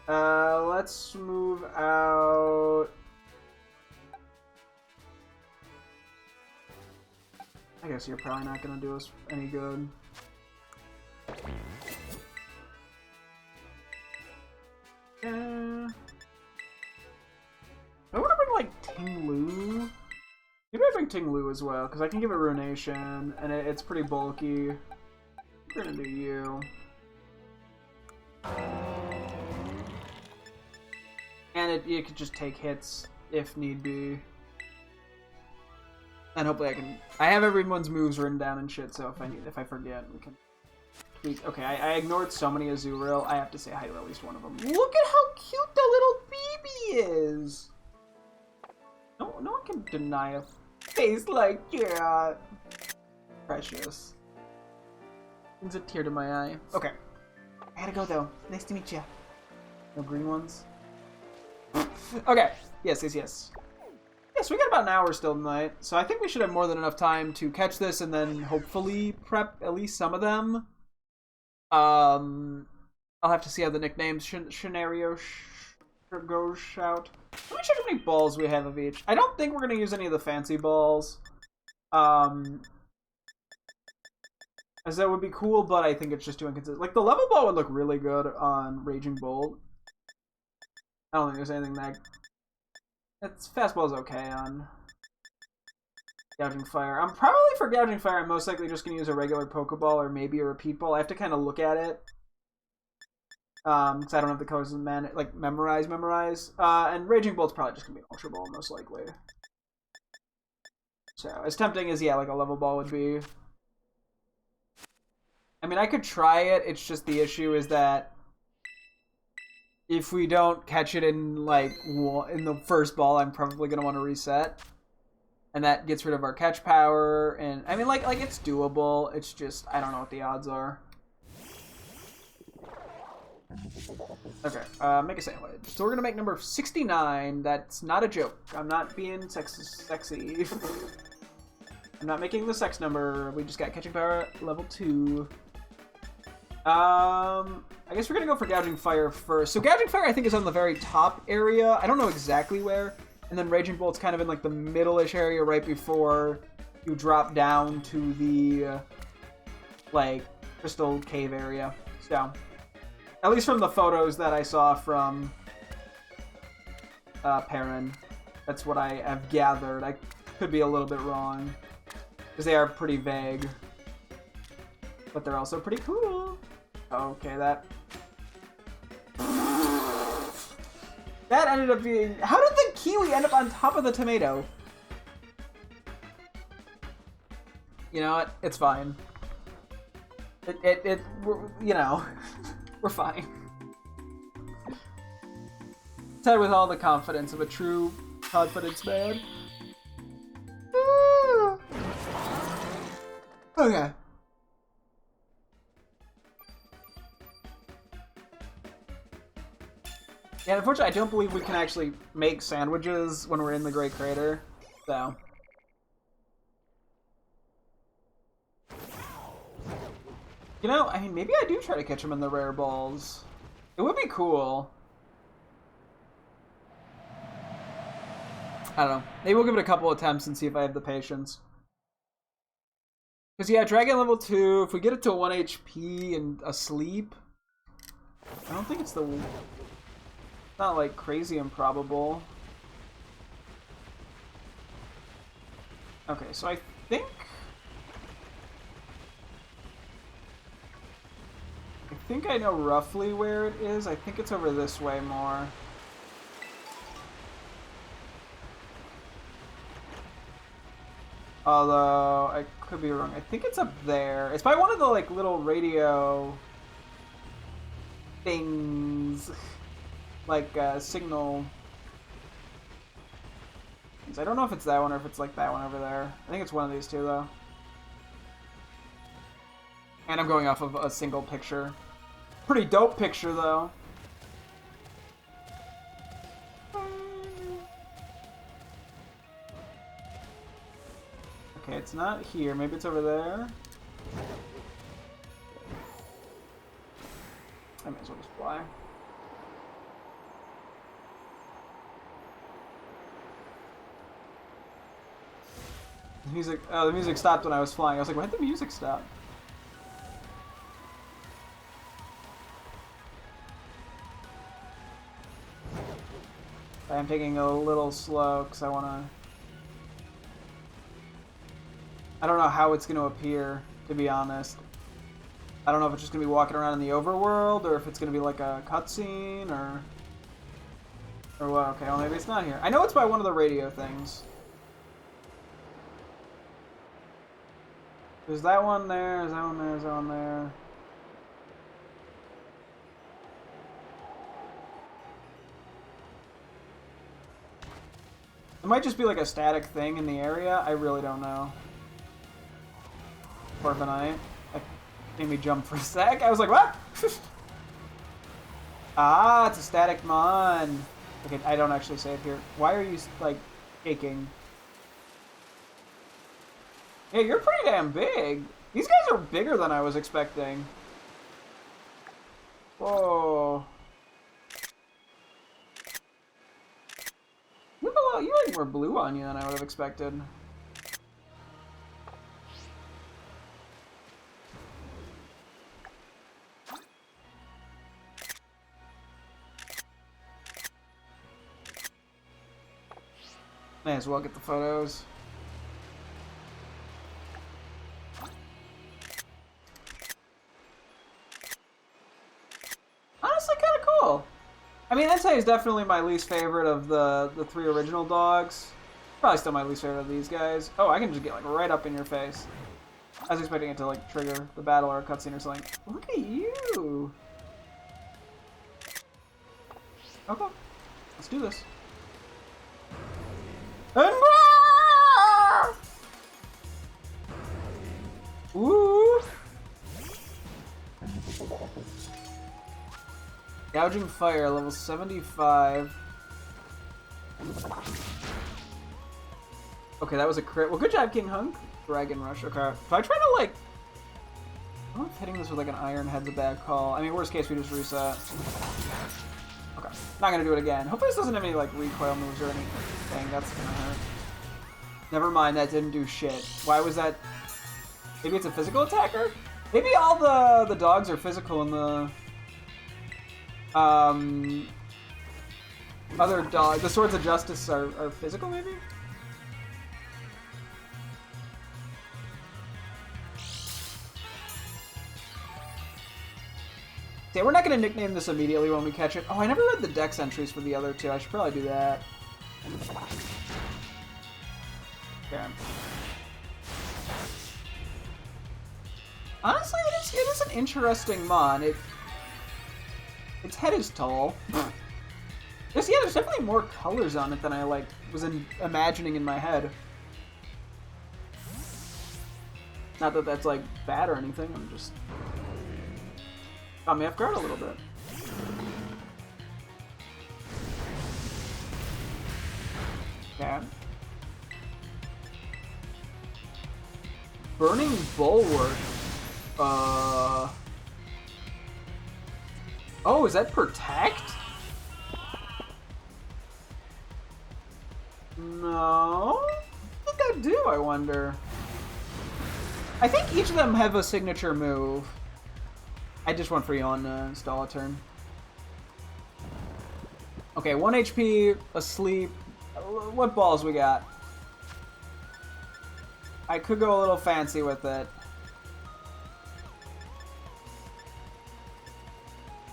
Let's move out. I guess you're probably not gonna do us any good. I want to bring like Ting Lu. Maybe I bring Ting Lu as well, because I can give it Ruination, and it's pretty bulky. We're gonna do you. And it could just take hits if need be. And hopefully I have everyone's moves written down and shit, so if I forget, we can tweak. Okay, I ignored so many Azurill. I have to say hi to at least one of them. Look at how cute the little baby is! No one can deny a face like that. Precious. Brings a tear to my eye. Okay. I gotta go though. Nice to meet you. No green ones? Okay. Yes. Yes, we got about an hour still tonight, so I think we should have more than enough time to catch this and then hopefully prep at least some of them. I'll have to see how the nicknames scenario goes out. Let me check how many balls we have of each. I don't think we're gonna use any of the fancy balls. As that would be cool, but I think it's just too inconsistent. Like, the level ball would look really good on Raging Bolt. I don't think there's anything that... Fastball's okay on Gouging Fire. I'm probably, for Gouging Fire, I'm most likely just going to use a regular Pokeball or maybe a Repeat Ball. I have to kind of look at it. Because I don't have the colors memorize. And Raging Bolt's probably just going to be an Ultra Ball, most likely. So, as tempting as, yeah, like a level ball would be... I mean, I could try it, it's just the issue is that if we don't catch it in, like, in the first ball, I'm probably going to want to reset. And that gets rid of our catch power, and, I mean, like it's doable, it's just, I don't know what the odds are. Okay, make a sandwich. So we're going to make number 69, that's not a joke. I'm not being sexy. I'm not making the sex number, we just got catching power level 2. I guess we're gonna go for Gouging Fire first. So Gouging Fire I think is on the very top area. I don't know exactly where. And then Raging Bolt's kind of in like the middle-ish area right before you drop down to the, like, Crystal Cave area. So, at least from the photos that I saw from Perrin, that's what I have gathered. I could be a little bit wrong, because they are pretty vague. But they're also pretty cool. Okay, that ended up being... How did the kiwi end up on top of the tomato? You know what? It's fine. You know, we're fine. Said with all the confidence of a true confidence man. Okay. Yeah, unfortunately, I don't believe we can actually make sandwiches when we're in the Great Crater, so... You know, I mean, maybe I do try to catch them in the rare balls. It would be cool. I don't know. Maybe we'll give it a couple attempts and see if I have the patience. Because, yeah, Dragon level 2, if we get it to 1 HP and asleep... I don't think it's the... Not like crazy improbable. Okay, so I think I know roughly where it is. I think it's over this way more. Although I could be wrong. I think it's up there. It's by one of the like little radio things. Like, signal... I don't know if it's that one or if it's like that one over there. I think it's one of these two, though. And I'm going off of a single picture. Pretty dope picture, though. Okay, it's not here. Maybe it's over there. I might as well just fly. The music stopped when I was flying. I was like, why did the music stop? I'm taking a little slow because I want to... I don't know how it's going to appear, to be honest. I don't know if it's just going to be walking around in the overworld, or if it's going to be like a cutscene, or what. Okay, well maybe it's not here. I know it's by one of the radio things. There's that one there, there's that one there, there's that one there. It might just be like a static thing in the area, I really don't know. Corviknight. That made me jump for a sec. I was like, what? Ah, it's a static mon. Okay, I don't actually say it here. Why are you, like, shaking? Yeah, you're pretty damn big. These guys are bigger than I was expecting. Whoa. You have more blue on you than I would have expected. May as well get the photos. Honestly, kind of cool. I mean, Entei is definitely my least favorite of the 3 original dogs. Probably still my least favorite of these guys. Oh, I can just get like right up in your face. I was expecting it to like trigger the battle or a cutscene or something. Look at you. Okay, let's do this. And ooh. Gouging Fire, level 75. Okay, that was a crit. Well, good job, King Hunk. Dragon Rush. Okay. If I try to, like... I don't know if hitting this with, like, an Iron Head's a bad call. I mean, worst case, we just reset. Okay. Not gonna do it again. Hopefully this doesn't have any, like, recoil moves or anything. That's gonna hurt. Never mind, that didn't do shit. Why was that... Maybe it's a physical attacker? Maybe all the dogs are physical and the... other dog, the Swords of Justice are physical, maybe? Okay, we're not going to nickname this immediately when we catch it. Oh, I never read the dex entries for the other two. I should probably do that. Okay. Honestly, it is an interesting mon. Its head is tall. There's definitely more colors on it than I was imagining in my head. Not that that's like bad or anything. I'm just caught me off guard a little bit. Okay. Burning Bulwark. Oh, is that Protect? No? What did that do, I wonder? I think each of them have a signature move. I just went for Yawn to stall a turn. Okay, 1 HP, asleep. What balls we got? I could go a little fancy with it.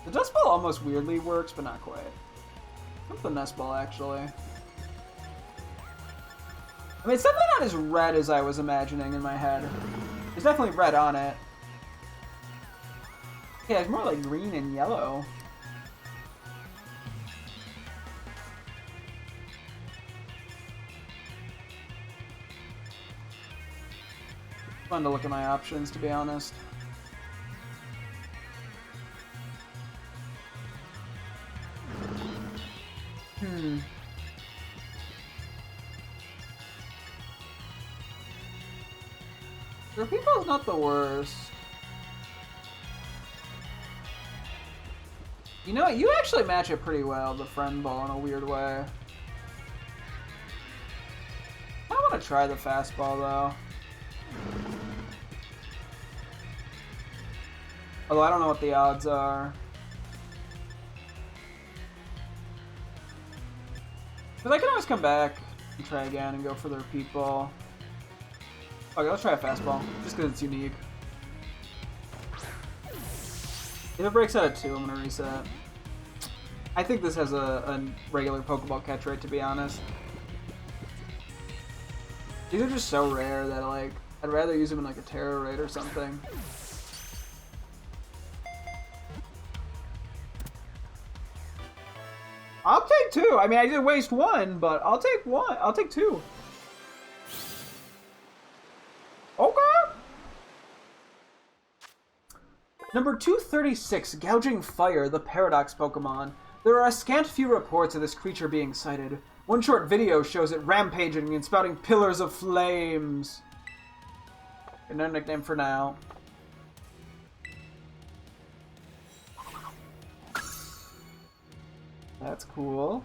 The Dust Ball almost weirdly works, but not quite. What's the Nest Ball, actually? I mean, it's definitely not as red as I was imagining in my head. There's definitely red on it. Yeah, it's more like green and yellow. Fun to look at my options, to be honest. People is not the worst. You know what? You actually match it pretty well, the Friend Ball, in a weird way. I want to try the Fastball, though. Although I don't know what the odds are. But I can always come back and try again and go for their Peep Ball. Okay, let's try a Fastball, just because it's unique. If it breaks out at 2, I'm going to reset. I think this has a regular Pokeball catch rate, to be honest. These are just so rare that, like, I'd rather use them in, like, a Terror Raid or something. I'll take 2. I mean, I did waste 1, but I'll take 1. I'll take 2. Okay. Number 236, Gouging Fire, the Paradox Pokemon. There are a scant few reports of this creature being sighted. One short video shows it rampaging and spouting pillars of flames. No nickname for now. That's cool.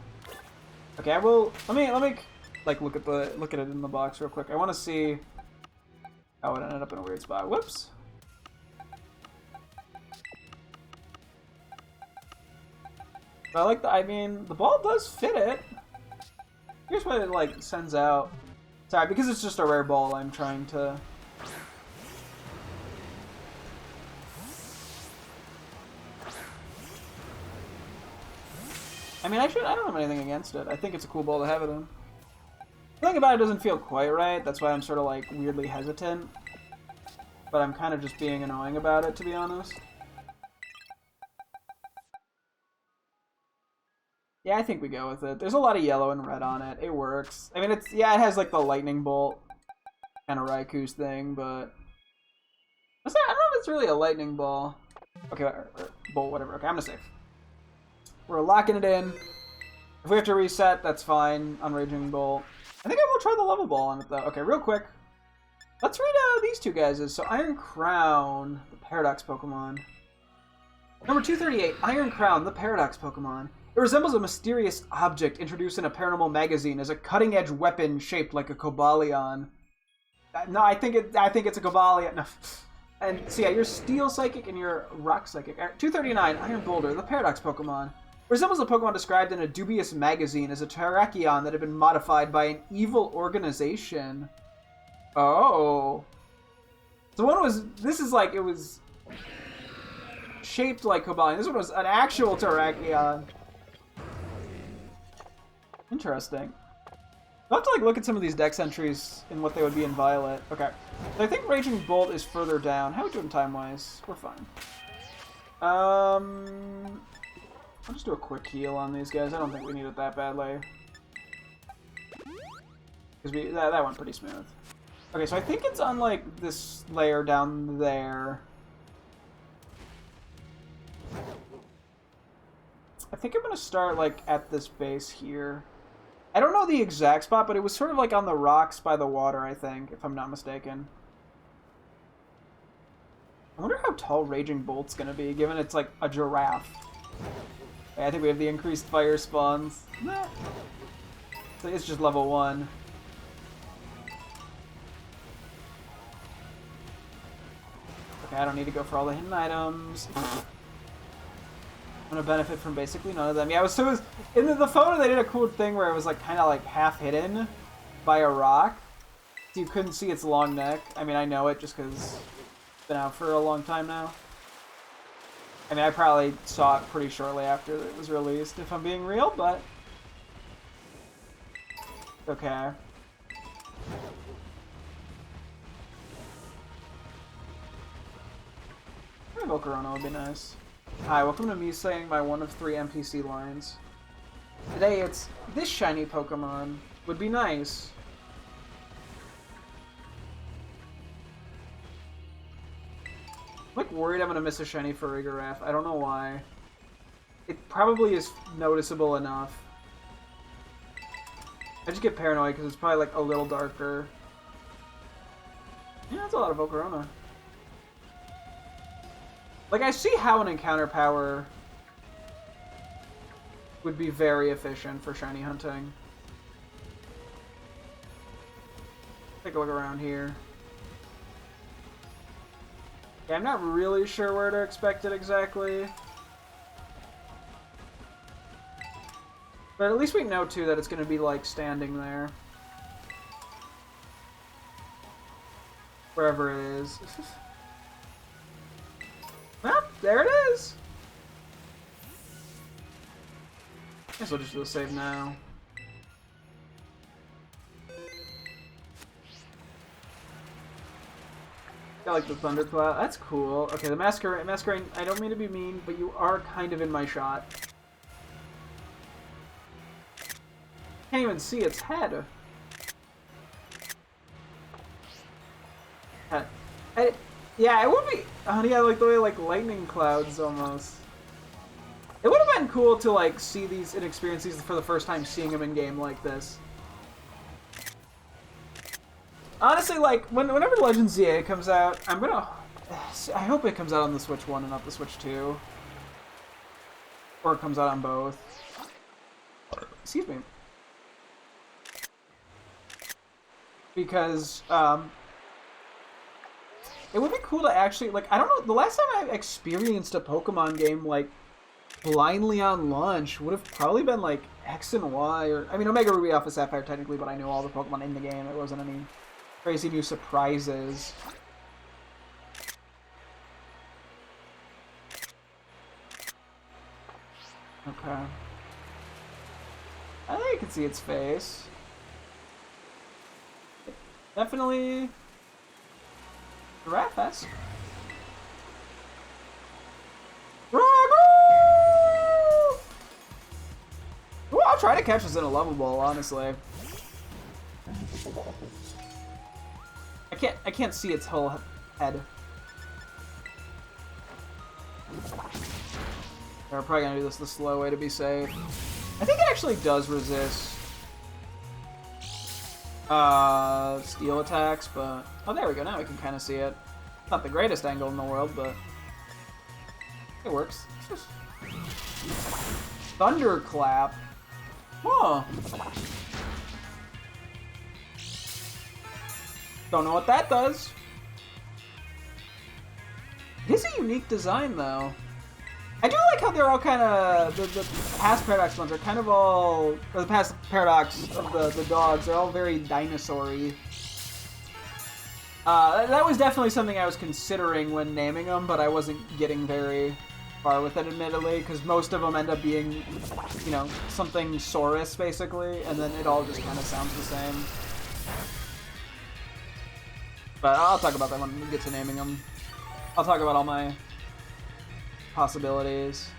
Okay, I will. Let me like look at it in the box real quick. I want to see how it ended up in a weird spot. Whoops. But I like the. I mean, the ball does fit it. Here's what it like sends out. Sorry, because it's just a rare ball. I'm trying to. I mean, I don't have anything against it. I think it's a cool ball to have it in. The thing about it doesn't feel quite right. That's why I'm sort of like weirdly hesitant. But I'm kind of just being annoying about it, to be honest. Yeah, I think we go with it. There's a lot of yellow and red on it. It works. I mean, it's, yeah, it has like the lightning bolt kind of Raikou's thing, but I don't know if it's really a lightning ball. Okay, or bolt, whatever. Okay, I'm gonna save. We're locking it in. If we have to reset, that's fine on Raging Bolt. I think I will try the level ball on it though. Okay, real quick. Let's read these two guys'. So Iron Crown, the Paradox Pokemon. Number 238, Iron Crown, the Paradox Pokemon. It resembles a mysterious object introduced in a paranormal magazine as a cutting-edge weapon shaped like a Cobalion. No, I think it's a Cobalion. No. And so yeah, you're Steel Psychic and you're Rock Psychic. 239, Iron Boulder, the Paradox Pokemon. Resembles a Pokemon described in a dubious magazine as a Terrakion that had been modified by an evil organization. Oh. So one was, this is like, it was shaped like Cobalion. This one was an actual Terrakion. Interesting. I'll have to like look at some of these dex entries and what they would be in Violet. Okay. So I think Raging Bolt is further down. How are we doing time-wise? We're fine. I'll just do a quick heal on these guys. I don't think we need it that badly. Because that went pretty smooth. Okay, so I think it's on like this layer down there. I think I'm gonna start like at this base here. I don't know the exact spot, but it was sort of like on the rocks by the water, I think, if I'm not mistaken. I wonder how tall Raging Bolt's gonna be, given it's like a giraffe. Okay, I think we have the increased fire spawns. Nah. So it's just level 1. Okay, I don't need to go for all the hidden items. I'm gonna benefit from basically none of them. Yeah, so it was in the photo they did a cool thing where it was like kind of like half hidden by a rock, so you couldn't see its long neck. I mean, I know it just because it's been out for a long time now. I mean, I probably saw it pretty shortly after it was released, if I'm being real, but okay. Volcarona would be nice. Hi, welcome to me saying my one of 3 NPC lines. Today it's, this shiny Pokemon would be nice. I'm like worried I'm gonna miss a shiny for Farigiraf. I don't know why. It probably is noticeable enough. I just get paranoid because it's probably like a little darker. Yeah, that's a lot of Volcarona. Like, I see how an encounter power would be very efficient for shiny hunting. Take a look around here. Yeah, I'm not really sure where to expect it exactly. But at least we know, too, that it's going to be, like, standing there. Wherever it is. Well, there it is! Guess I'll just do a save now. Got like the thundercloud. That's cool. Okay, the masquerade. I don't mean to be mean, but you are kind of in my shot. Can't even see its head. Yeah, it would be. Oh yeah, like the way like lightning clouds almost. It would have been cool to like see these and experience these for the first time, seeing them in game like this. Honestly, like whenever Legends ZA comes out, I hope it comes out on the Switch 1 and not the Switch 2, or it comes out on both. Excuse me. Because it would be cool to actually, like, I don't know, the last time I experienced a Pokemon game like blindly on launch would have probably been like X and Y, or I mean Omega Ruby Alpha Sapphire technically, but I knew all the Pokemon in the game. It wasn't any crazy new surprises. Okay. I think you can see its face. Definitely giraffe-esque. Well, I'll try to catch this in a level ball, honestly. I can't see its whole head. We're probably gonna do this the slow way to be safe. I think it actually does resist steel attacks, but oh, there we go. Now we can kind of see it. Not the greatest angle in the world, but it works. It's just thunderclap. Huh. Don't know what that does. It is a unique design, though. I do like how they're all kind of the past Paradox ones are kind of all, or the past Paradox of the dogs are all very dinosaur-y. That was definitely something I was considering when naming them, but I wasn't getting very far with it, admittedly, because most of them end up being, you know, something Saurus, basically, and then it all just kind of sounds the same. But I'll talk about that when we get to naming them. I'll talk about all my possibilities.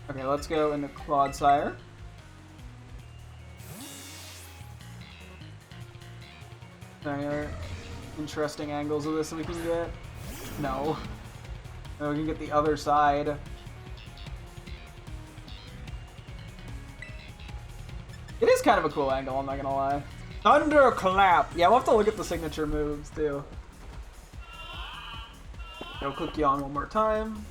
Okay, let's go into Clodsire. Are there any other interesting angles of this that we can get? No. No, we can get the other side. It is kind of a cool angle, I'm not gonna lie. Thunderclap! Yeah, we'll have to look at the signature moves, too. Go click you on one more time.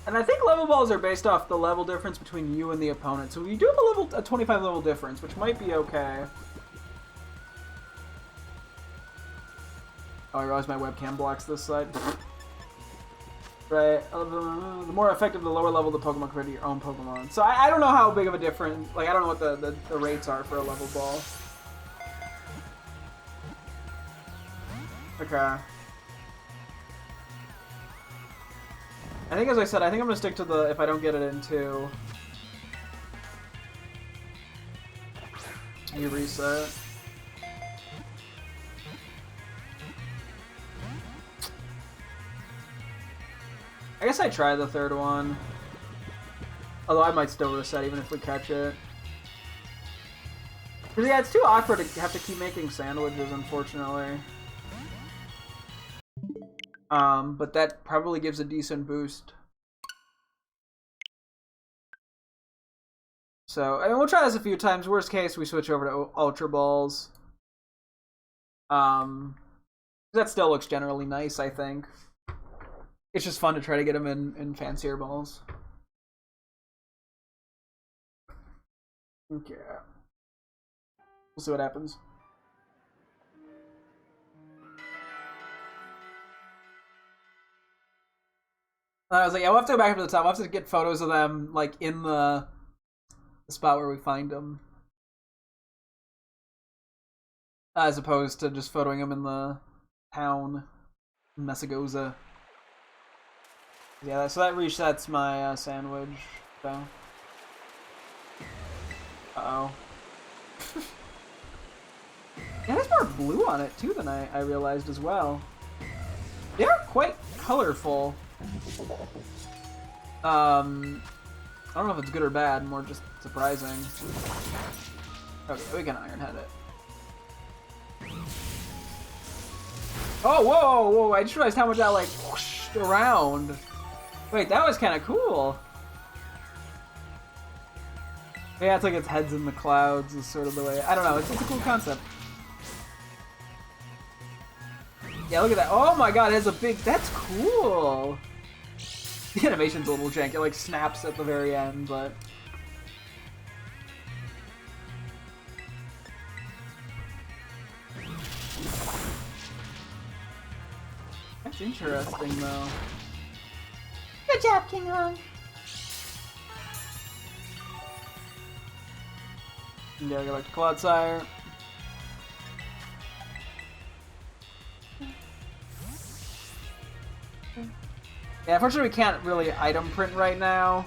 And I think level balls are based off the level difference between you and the opponent. So you do have a 25 level difference, which might be okay. Oh, I realize my webcam blocks this side. Right. The more effective the lower level the Pokemon compared to your own Pokemon. So I don't know how big of a difference, like I don't know what the rates are for a level ball. Okay. I think, as I said, I think I'm gonna stick to the, if I don't get it in 2. You reset. I guess I try the third one. Although I might still reset even if we catch it. Because yeah, it's too awkward to have to keep making sandwiches, unfortunately. But that probably gives a decent boost. So, I mean, we'll try this a few times. Worst case, we switch over to Ultra Balls. That still looks generally nice, I think. It's just fun to try to get them in fancier balls. Okay. We'll see what happens. I was like, yeah, we'll have to go back up to the top. We'll have to get photos of them, like, in the spot where we find them. As opposed to just photoing them in the town, Messagoza. Yeah, so that resets my sandwich, so. Uh-oh. It has more blue on it, too, than I realized as well. They are quite colorful. I don't know if it's good or bad, more just surprising. Okay, we can Iron Head it. Oh, whoa, whoa, I just realized how much that, like, whooshed around. Wait, that was kind of cool. Yeah, it's like its head's in the clouds is sort of the way. I don't know, it's a cool concept. Yeah, look at that. Oh my god, it has a big... That's cool. The animation's a little janky. It, like, snaps at the very end, but... That's interesting, though. Good job, King Hong. Yeah, go back to Cloudsire. Yeah, unfortunately we can't really item print right now.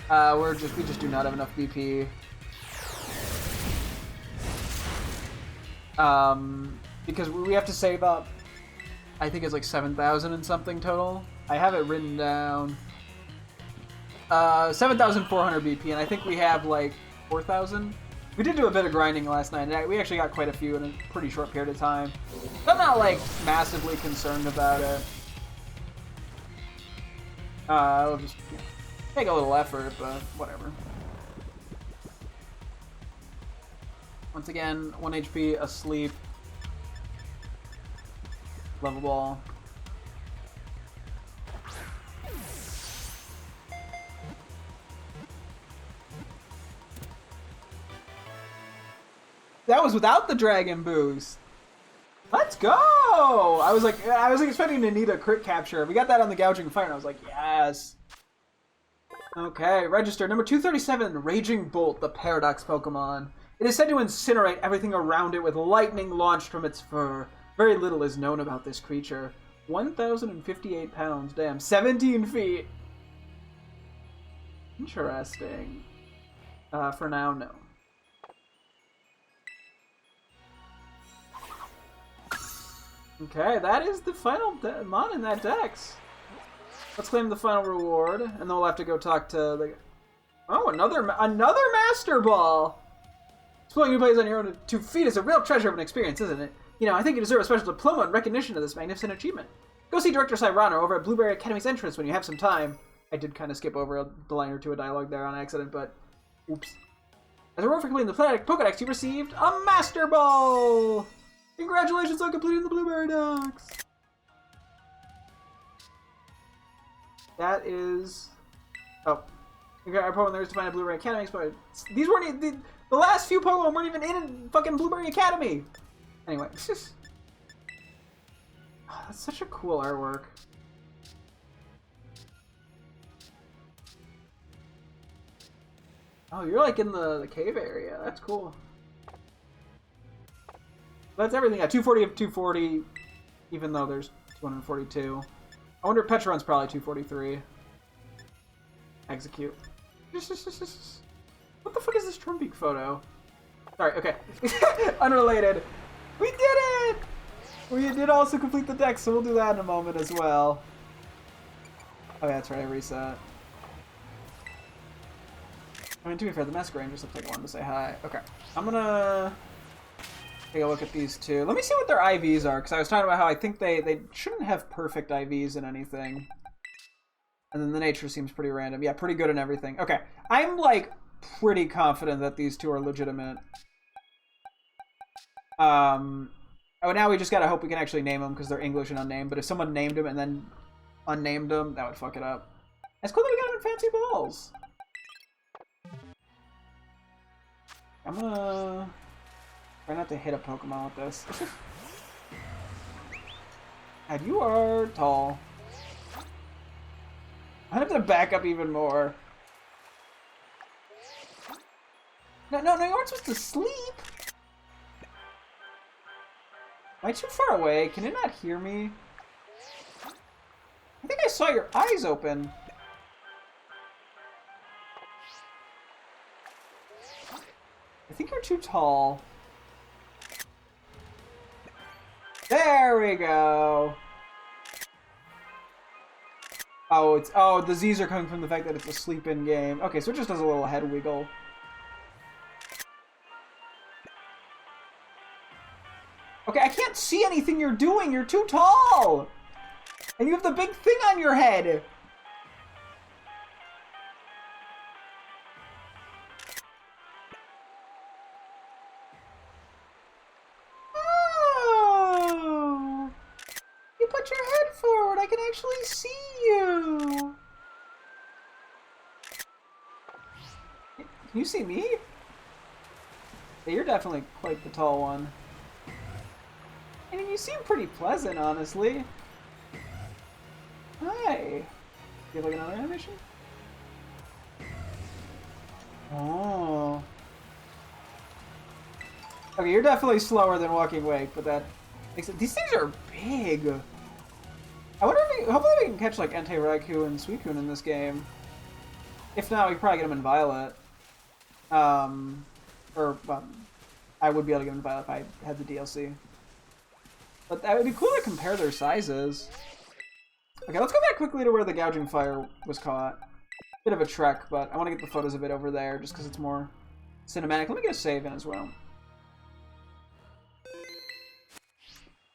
We just do not have enough BP. Because we have to save up, I think it's like 7,000 and something total. I have it written down. 7,400 BP, and I think we have like 4,000. We did do a bit of grinding last night, and we actually got quite a few in a pretty short period of time. I'm not like massively concerned about it. It'll just take a little effort, but whatever. Once again, 1 HP, asleep. Level ball. That was without the dragon boost. Let's go! I was expecting to need a crit capture. We got that on the gouging fire, and I was like, yes. Okay, register number 237, Raging Bolt, the Paradox Pokemon. It is said to incinerate everything around it with lightning launched from its fur. Very little is known about this creature. 1,058 pounds, damn, 17 feet. Interesting. For now, no. Okay, that is the final mon in that dex. Let's claim the final reward, and then we'll have to go talk to the... Oh, another Master Ball! Exploring new places on your own 2 feet is a real treasure of an experience, isn't it? You know, I think you deserve a special diploma in recognition of this magnificent achievement. Go see Director Cyrano over at Blueberry Academy's entrance when you have some time. I did kind of skip over the line or two of dialogue there on accident, but... Oops. As a reward for completing the Planetic Pokedex, you received a Master Ball! Congratulations on completing the Blueberry Dex! That is... Oh. Our Pokemon there is to find a Blueberry Academy, but these weren't... The last few Pokemon weren't even in fucking Blueberry Academy! Anyway, it's just... Oh, that's such a cool artwork. Oh, you're like in the cave area. That's cool. That's everything. Yeah, 240 of 240, even though there's 242. I wonder if Petron's probably 243. Execute. What the fuck is this Trumpeak photo? Sorry, okay. Unrelated. We did it! We did also complete the deck, so we'll do that in a moment as well. Oh yeah, that's right, I reset. I mean, to be fair, the Mask Rangers look like I wanted to say hi. Okay, I'm gonna take a look at these two. Let me see what their IVs are, because I was talking about how I think they shouldn't have perfect IVs in anything. And then the nature seems pretty random. Yeah, pretty good in everything. Okay, I'm, like, pretty confident that these two are legitimate. Oh, now we just gotta hope we can actually name them, because they're English and unnamed. But if someone named them and then unnamed them, that would fuck it up. It's cool that we got them in fancy balls. I'm gonna try not to hit a Pokemon with this. God, you are tall. I have to back up even more. No, you aren't supposed to sleep. Am I too far away? Can it not hear me? I think I saw your eyes open. I think you're too tall. There we go. Oh, the Z's are coming from the fact that it's a sleep-in game. Okay, so it just does a little head wiggle. Okay, I can't see anything you're doing. You're too tall. And you have the big thing on your head. Oh. You put your head forward. I can actually see you. Can you see me? Yeah, you're definitely quite the tall one. I mean, you seem pretty pleasant, honestly. Hi. Do you have like another animation? Oh. Okay, you're definitely slower than Walking Wake, but that makes it. These things are big. I wonder if hopefully we can catch like Entei, Raikou, and Suicune in this game. If not, we can probably get them in Violet. I would be able to get them in Violet if I had the DLC. But that would be cool to compare their sizes. Okay, let's go back quickly to where the gouging fire was caught. Bit of a trek, but I want to get the photos of it over there just because it's more cinematic. Let me get a save in as well.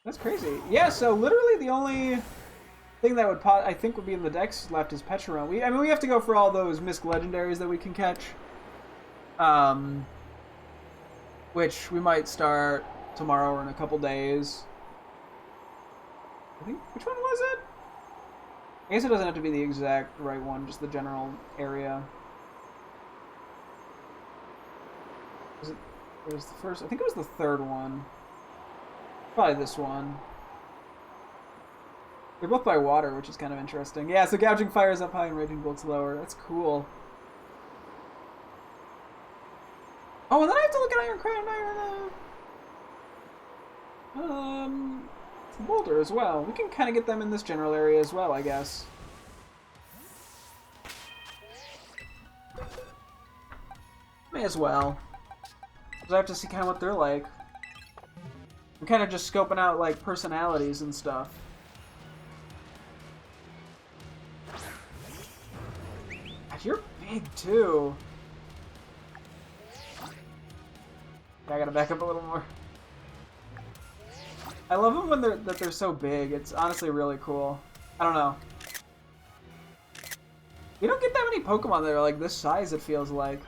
That's crazy. Yeah, so literally the only thing that would I think would be in the decks left is Pecharon. I mean, we have to go for all those Myst Legendaries that we can catch. Which we might start tomorrow or in a couple days. I think, which one was it? I guess it doesn't have to be the exact right one, just the general area. Was it was the first? I think it was the third one. Probably this one. They're both by water, which is kind of interesting. Yeah, so Gouging Fire is up high and Raging Bolt's lower. That's cool. Oh, and then I have to look at Iron Crown and Iron... Boulder as well. We can kind of get them in this general area as well, I guess. May as well. Because I have to see kind of what they're like. I'm kind of just scoping out, like, personalities and stuff. God, you're big, too. Yeah, I gotta back up a little more. I love them when they're so big. It's honestly really cool. I don't know. You don't get that many Pokemon that are like this size, it feels like.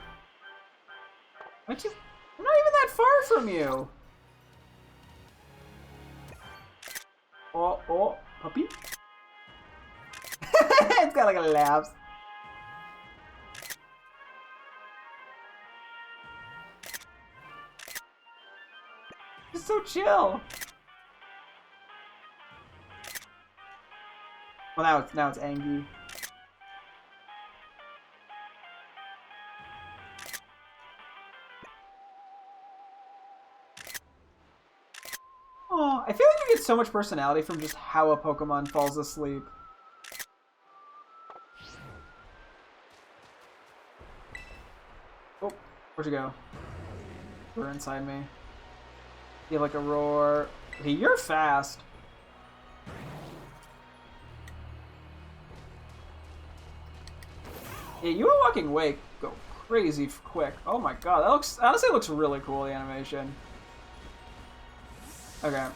I'm not even that far from you. Oh, puppy. It's got like a lapse. It's so chill. Well, now it's angry. Oh, I feel like you get so much personality from just how a Pokemon falls asleep. Oh, where'd you go? You were inside me. You have like a roar. Okay, you're fast. Yeah, you and Walking Wake go crazy quick. Oh my god, that honestly looks really cool, the animation. Okay.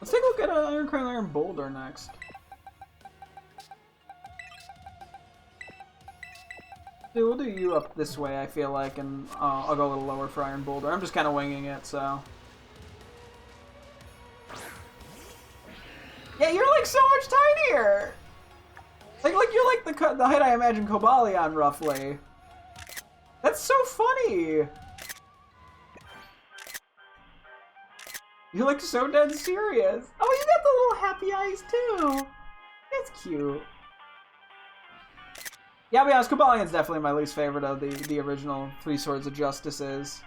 Let's take a look at Iron Crown Iron Boulder next. Dude, we'll do you up this way, I feel like, and I'll go a little lower for Iron Boulder. I'm just kind of winging it, so... Yeah, you're like so much tinier! Like you're like the height I imagine Cobalion, roughly. That's so funny! You're like so dead serious. Oh, you got the little happy eyes too! That's cute. Yeah, I'll be honest, Cobalion's definitely my least favorite of the original Three Swords of Justices.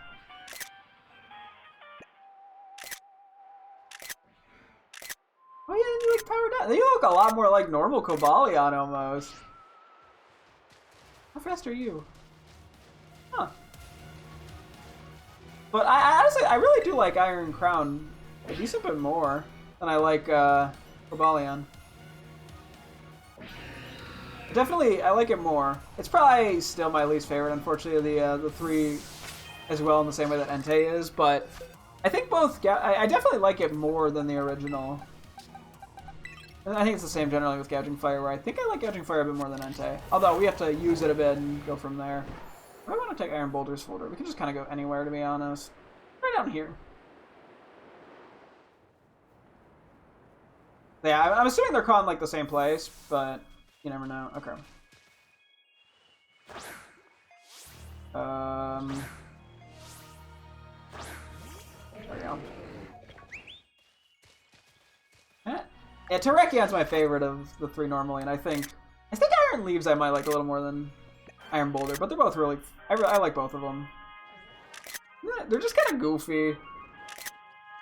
Oh yeah, you like powered up. You look a lot more like normal Cobalion almost. How fast are you? Huh. But I honestly, I really do like Iron Crown a decent bit more than I like Cobalion. Definitely, I like it more. It's probably still my least favorite, unfortunately, the three as well in the same way that Entei is, but I think both. I definitely like it more than the original. And I think it's the same generally with Gouging Fire, where I think I like Gouging Fire a bit more than Entei. Although we have to use it a bit and go from there. I want to take Iron Boulder's folder. We can just kind of go anywhere, to be honest. Right down here. Yeah, I'm assuming they're calling like the same place, but you never know. Okay. There we go. Yeah, Terrakion's my favorite of the three normally, and I think Iron Leaves I might like a little more than Iron Boulder, but they're both really. I like both of them. Yeah, they're just kind of goofy.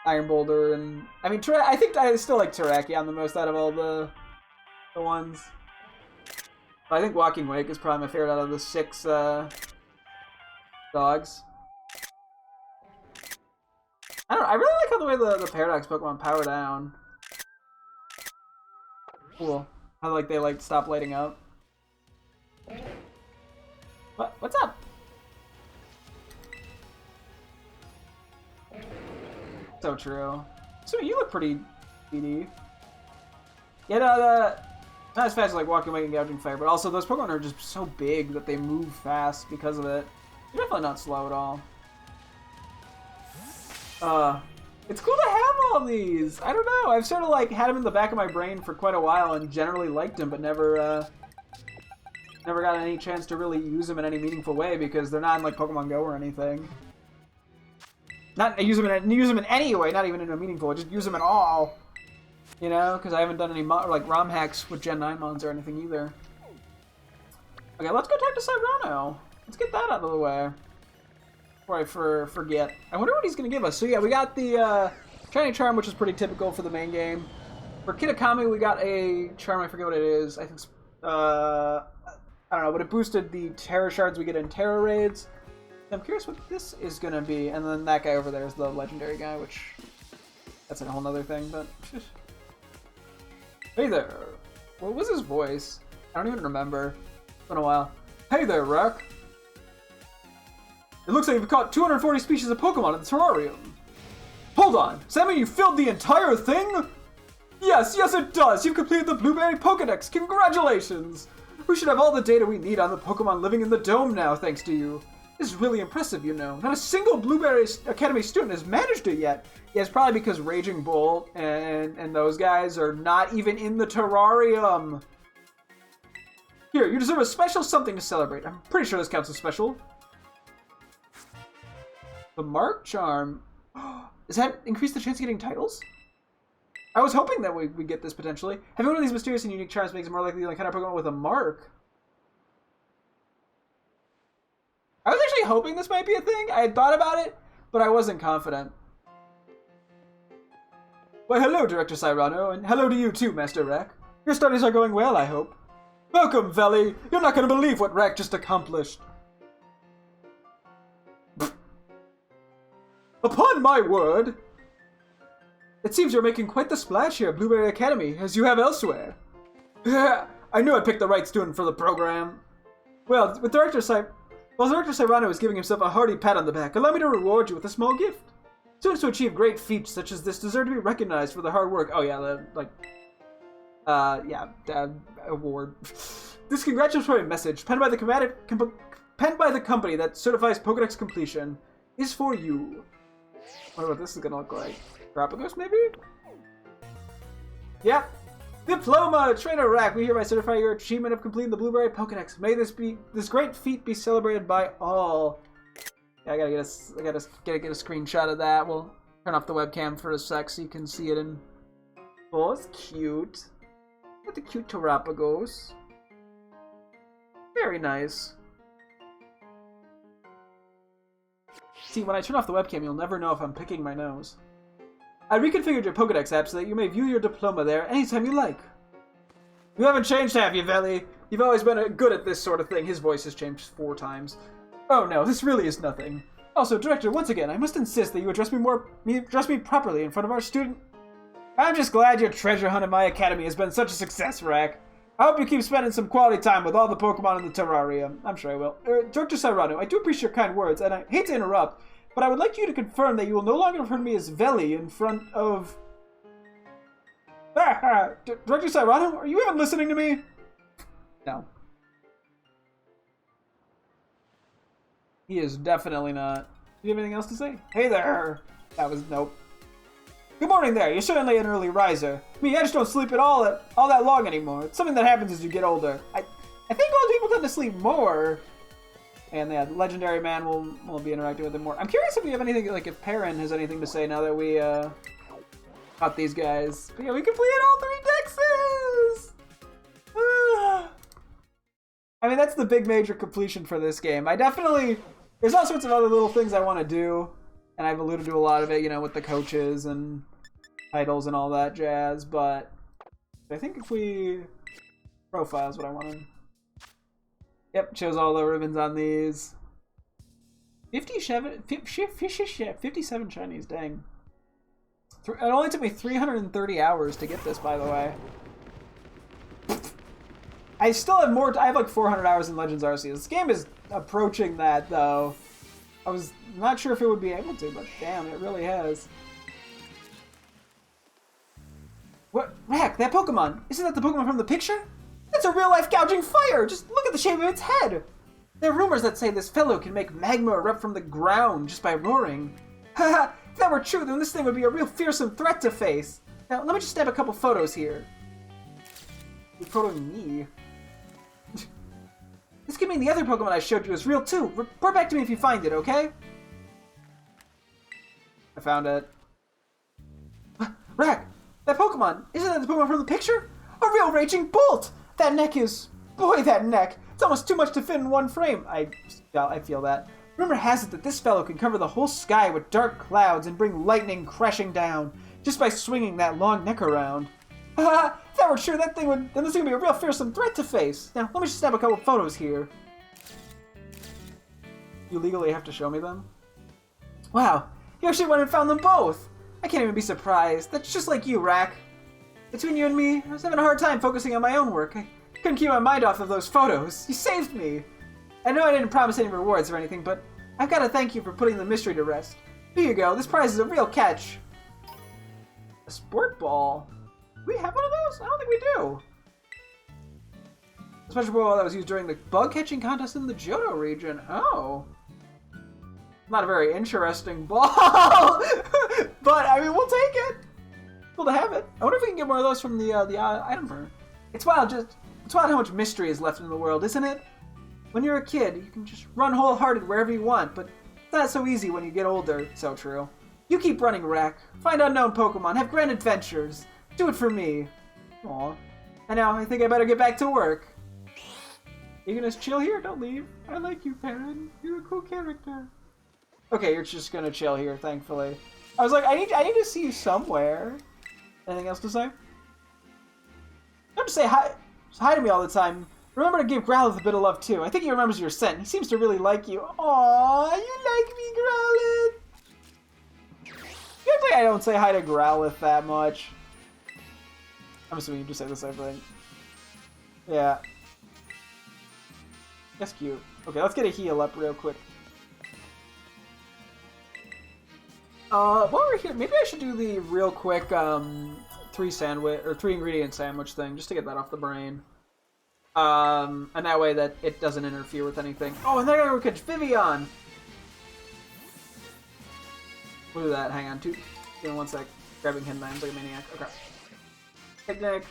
Iron Boulder and I mean, I think I still like Terrakion the most out of all the ones. But I think Walking Wake is probably my favorite out of the 6 dogs. I don't know, I really like how the way the Paradox Pokemon power down. Cool. How like they like stop lighting up. What's up? So true. So you look pretty BD. Yeah, no, not as fast as like Walking Away and Gouging Fire, but also those Pokemon are just so big that they move fast because of it. You're definitely not slow at all. It's cool to have all these. I don't know. I've sort of like had them in the back of my brain for quite a while and generally liked them, but never got any chance to really use them in any meaningful way because they're not in like Pokemon Go or anything. Not use them in any way, not even in a meaningful way. Just use them at all, you know? Because I haven't done any like ROM hacks with Gen 9 mons or anything either. Okay, let's go talk to Cyrano. Let's get that out of the way before I forget. I wonder what he's gonna give us. So yeah, we got the Shiny Charm, which is pretty typical for the main game. For Kitakami, we got a charm. I forget what it is. I think I don't know, but it boosted the Terra Shards we get in Terra Raids. I'm curious what this is gonna be, and then that guy over there is the legendary guy, which that's a whole nother thing, but hey there. What was his voice? I don't even remember. It's been a while. Hey there, Rack. It looks like you've caught 240 species of Pokemon in the terrarium. Hold on, does that mean you filled the entire thing? Yes, it does. You've completed the Blueberry Pokedex. Congratulations. We should have all the data we need on the Pokemon living in the dome now, thanks to you. This is really impressive, you know. Not a single Blueberry Academy student has managed it yet. Yeah, it's probably because Raging Bull and those guys are not even in the terrarium. Here, you deserve a special something to celebrate. I'm pretty sure this counts as special. The Mark Charm. Does that increase the chance of getting titles? I was hoping that we'd get this potentially. Having one of these mysterious and unique charms makes it more likely to encounter Pokemon with a mark. I was actually hoping this might be a thing. I had thought about it, but I wasn't confident. Why, hello, Director Cyrano, and hello to you too, Master Rack. Your studies are going well, I hope. Welcome, Veli. You're not going to believe what Rack just accomplished. Upon my word! It seems you're making quite the splash here at Blueberry Academy, as you have elsewhere. I knew I'd pick the right student for the program. Well, Director Cyrano is giving himself a hearty pat on the back, allow me to reward you with a small gift. Students who achieve great feats such as this deserve to be recognized for their hard work. Oh yeah, award. This congratulatory message, penned by the company that certifies Pokedex completion, is for you. I wonder what this is gonna look like. Galapagos, maybe? Yep. Diploma! Trainer Rack, we hereby certify your achievement of completing the Blueberry Pokedex. May this great feat be celebrated by all. Yeah, I gotta get a screenshot of that. We'll turn off the webcam for a sec so you can see it in full. It's cute. Got the cute Galapagos. Very nice. See, when I turn off the webcam, you'll never know if I'm picking my nose. I reconfigured your Pokedex app so that you may view your diploma there anytime you like. You haven't changed, have you, Veli? You've always been good at this sort of thing. His voice has changed 4 times. Oh no, this really is nothing. Also, Director, once again, I must insist that you address me properly in front of our student. I'm just glad your treasure hunt at my academy has been such a success, Rack. I hope you keep spending some quality time with all the Pokemon in the terrarium. I'm sure I will. Director Cyrano, I do appreciate your kind words, and I hate to interrupt, but I would like you to confirm that you will no longer refer to me as Veli in front of... Director Cyrano, are you even listening to me? No. He is definitely not. Do you have anything else to say? Hey there! That was... nope. Good morning there. You're certainly an early riser. Me, I just don't sleep at all that long anymore. It's something that happens as you get older. I think old people tend to sleep more. And yeah, the legendary man will be interacting with him more. I'm curious if we have anything, like if Perrin has anything to say now that we got these guys. But yeah, we completed all 3 Dexes! I mean, that's the big major completion for this game. There's all sorts of other little things I want to do. And I've alluded to a lot of it, you know, with the coaches and titles and all that jazz. But I think if we... profile is what I wanted. Yep, shows all the ribbons on these. 57 shinies, dang. It only took me 330 hours to get this, by the way. I still have more. I have like 400 hours in Legends Arceus. This game is approaching that, though. I was not sure if it would be able to, but damn, it really has. What? Heck, that Pokemon! Isn't that the Pokemon from the picture? That's a real-life gouging fire! Just look at the shape of its head! There are rumors that say this fellow can make magma erupt from the ground just by roaring. Haha, if that were true, then this thing would be a real fearsome threat to face. Now, let me just snap a couple photos here. You're photoing me. This could mean the other Pokemon I showed you is real too. Report back to me if you find it, okay? I found it. Rack! That Pokemon! Isn't that the Pokemon from the picture? A real raging bolt! That neck is... boy, that neck! It's almost too much to fit in one frame. I feel that. Rumor has it that this fellow can cover the whole sky with dark clouds and bring lightning crashing down just by swinging that long neck around. Haha! If that were true, then this thing would be a real fearsome threat to face. Now, let me just snap a couple photos here. You legally have to show me them? Wow, you actually went and found them both! I can't even be surprised. That's just like you, Rack. Between you and me, I was having a hard time focusing on my own work. I couldn't keep my mind off of those photos. You saved me! I know I didn't promise any rewards or anything, but I've got to thank you for putting the mystery to rest. Here you go, this prize is a real catch. A sport ball? Do we have one of those? I don't think we do. A special ball that was used during the bug catching contest in the Johto region. Oh. Not a very interesting ball. But, I mean, we'll take it. Cool to have it. I wonder if we can get more of those from the item room. It's wild how much mystery is left in the world, isn't it? When you're a kid, you can just run wholehearted wherever you want, but it's not so easy when you get older. So true. You keep running, Rack. Find unknown Pokemon. Have grand adventures. Do it for me. Aw. And now, I think I better get back to work. You gonna chill here? Don't leave. I like you, Perrin. You're a cool character. Okay, you're just gonna chill here, thankfully. I was like, I need to see you somewhere. Anything else to say? Don't just say hi. Just hi to me all the time. Remember to give Growlithe a bit of love too. I think he remembers your scent. He seems to really like you. Aww, you like me, Growlithe. Usually I don't say hi to Growlithe that much. I'm assuming you just say the same thing. Yeah. That's cute. Okay, let's get a heal up real quick. While we're here, maybe I should do the real quick 3 ingredient sandwich thing, just to get that off the brain. And that way that it doesn't interfere with anything. Oh, and then I gotta go catch Vivian! We'll do that, hang on, give me 1 sec. Grabbing Hitman's like a maniac. Okay. Picnic.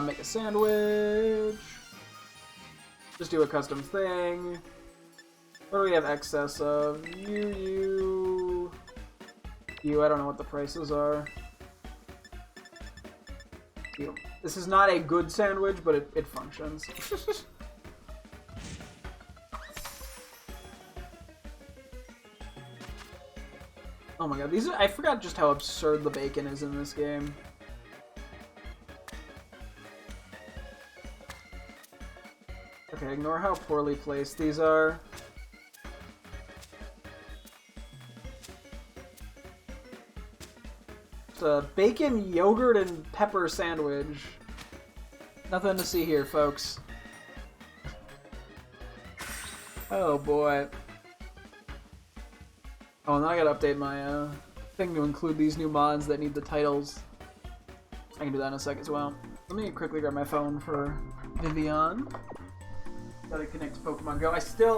Make a sandwich. Just do a custom thing. What do we have excess of? You, I don't know what the prices are. You. This is not a good sandwich, but it functions. Oh my god, I forgot just how absurd the bacon is in this game. Okay, ignore how poorly placed these are. It's a bacon, yogurt, and pepper sandwich. Nothing to see here, folks. Oh boy. Oh, and then I gotta update my thing to include these new mods that need the titles. I can do that in a sec as well. Let me quickly grab my phone for Vivian. Gotta connect to Pokemon Go.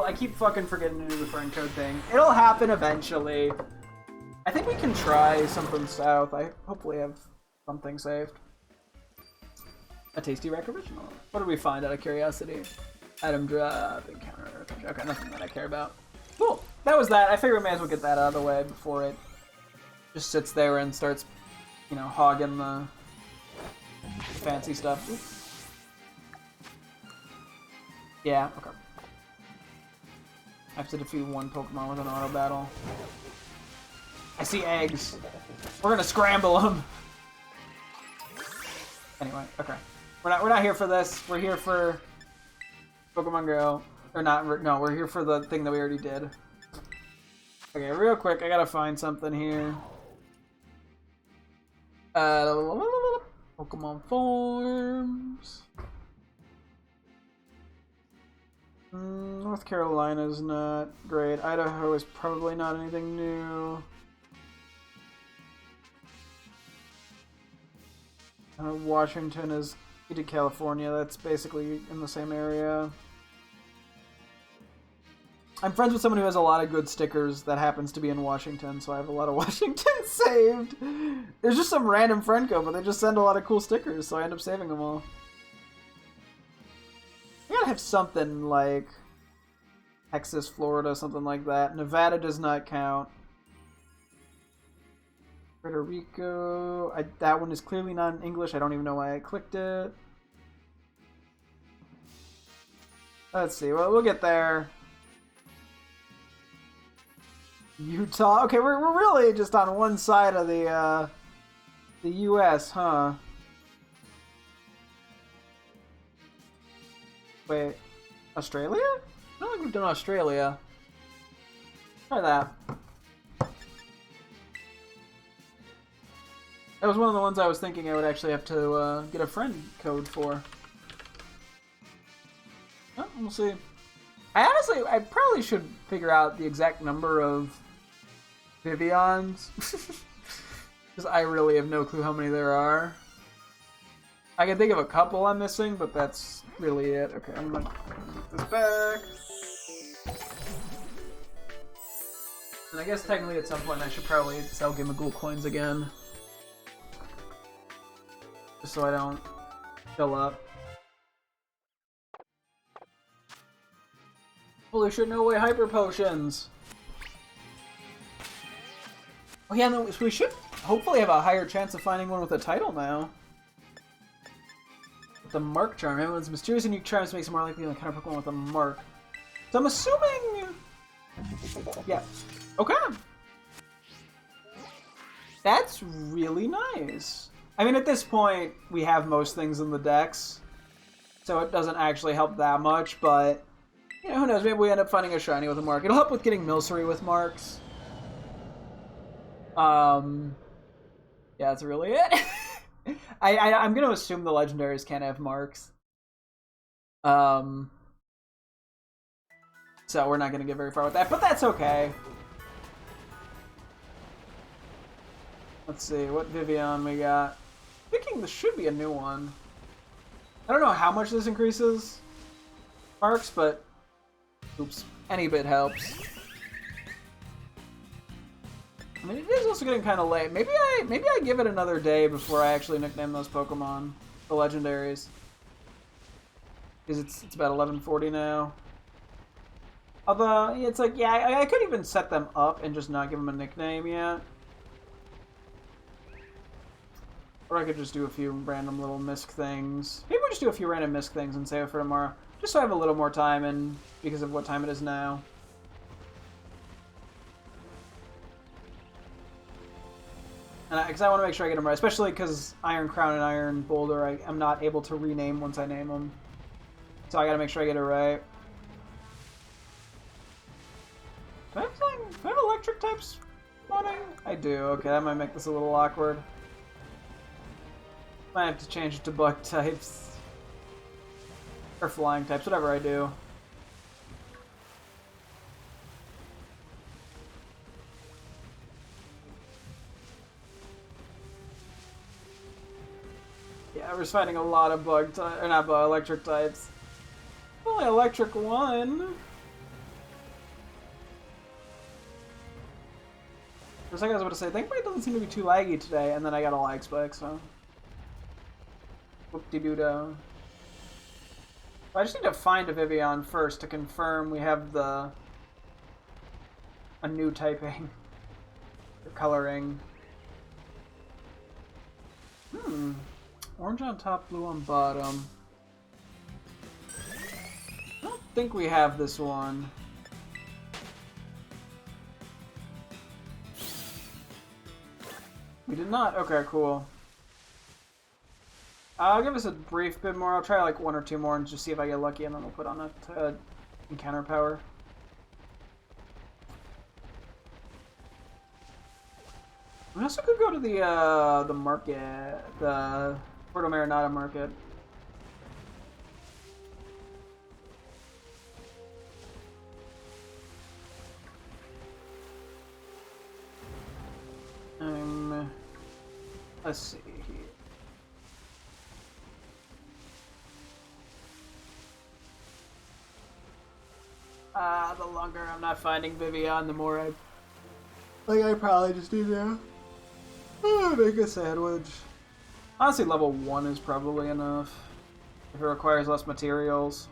I keep fucking forgetting to do the friend code thing. It'll happen eventually. I think we can try something south. I hopefully have something saved. A tasty rack original. What did we find out of curiosity? Item drop, encounter. Okay, nothing that I care about. Cool. That was that. I figure we may as well get that out of the way before it just sits there and starts, you know, hogging the fancy stuff. Oops. Yeah, okay. I have to defeat one Pokemon with an auto battle. I see eggs. We're gonna scramble them. Anyway, okay. We're not here for this. We're here for Pokemon Go. Or not, no, we're here for the thing that we already did. Okay, real quick, I gotta find something here. Pokemon forms. North Carolina's not great. Idaho is probably not anything new. Washington is to California. That's basically in the same area. I'm friends with someone who has a lot of good stickers that happens to be in Washington, so I have a lot of Washington saved. There's just some random friend code, but they just send a lot of cool stickers, so I end up saving them all. I gotta have something like Texas, Florida, something like that. Nevada does not count. Puerto Rico, that one is clearly not in English. I don't even know why I clicked it. Let's see, well, we'll get there. Utah, okay, we're really just on one side of the U.S., huh? Wait, Australia? I don't think we've done Australia. Try that. That was one of the ones I was thinking I would actually have to get a friend code for. Oh, we'll see. I probably should figure out the exact number of Vivians. Because I really have no clue how many there are. I can think of a couple I'm missing, but that's really it. Okay, I'm gonna put this back. And I guess technically at some point I should probably sell Gimmighoul coins again. Just so I don't fill up. Holy shit, no way, hyper potions! Oh yeah, no, we should hopefully have a higher chance of finding one with a title now. With the Mark charm, everyone's mysterious and unique charms makes it more likely to encounter Pokemon with a mark. So I'm assuming... Yeah. Okay. That's really nice. I mean, at this point, we have most things in the decks, so it doesn't actually help that much, but... You know, who knows, maybe we end up finding a shiny with a mark. It'll help with getting Milcery with marks. Yeah, that's really it. I'm gonna assume the legendaries can't have marks. So we're not gonna get very far with that, but that's okay. Let's see, what Vivian we got. I'm thinking this should be a new one. I don't know how much this increases marks, but oops, any bit helps. I mean, it is also getting kind of late. Maybe I give it another day before I actually nickname those Pokemon, the legendaries, because it's about 11:40 now. Although it's like, yeah, I could even set them up and just not give them a nickname yet, or I could just do a few random little misc things. Maybe we'll just do a few random misc things and save it for tomorrow, just so I have a little more time, and because of what time it is now. Because I want to make sure I get them right, especially because Iron Crown and Iron Boulder, I'm not able to rename once I name them. So I gotta make sure I get it right. Do I have electric types spawning? I do. Okay, that might make this a little awkward. Might have to change it to bug types. Or flying types, whatever I do. Yeah, we're just fighting a lot of bug types, or not bug, electric types. Only electric one. For a second I was about to say, thankfully it doesn't seem to be too laggy today, and then I got a lag spike, so. Whoop-de-doo-dah. I just need to find a Vivian first to confirm we have a new typing. The coloring. Orange on top, blue on bottom. I don't think we have this one. We did not? Okay, cool. I'll give us a brief bit more. I'll try like one or two more and just see if I get lucky, and then we'll put on a encounter power. We also could go to the market, the Puerto Marinada market. Let's see here. The longer I'm not finding Vivian, the more I probably just need to make a sandwich. Honestly, level 1 is probably enough. If it requires less materials.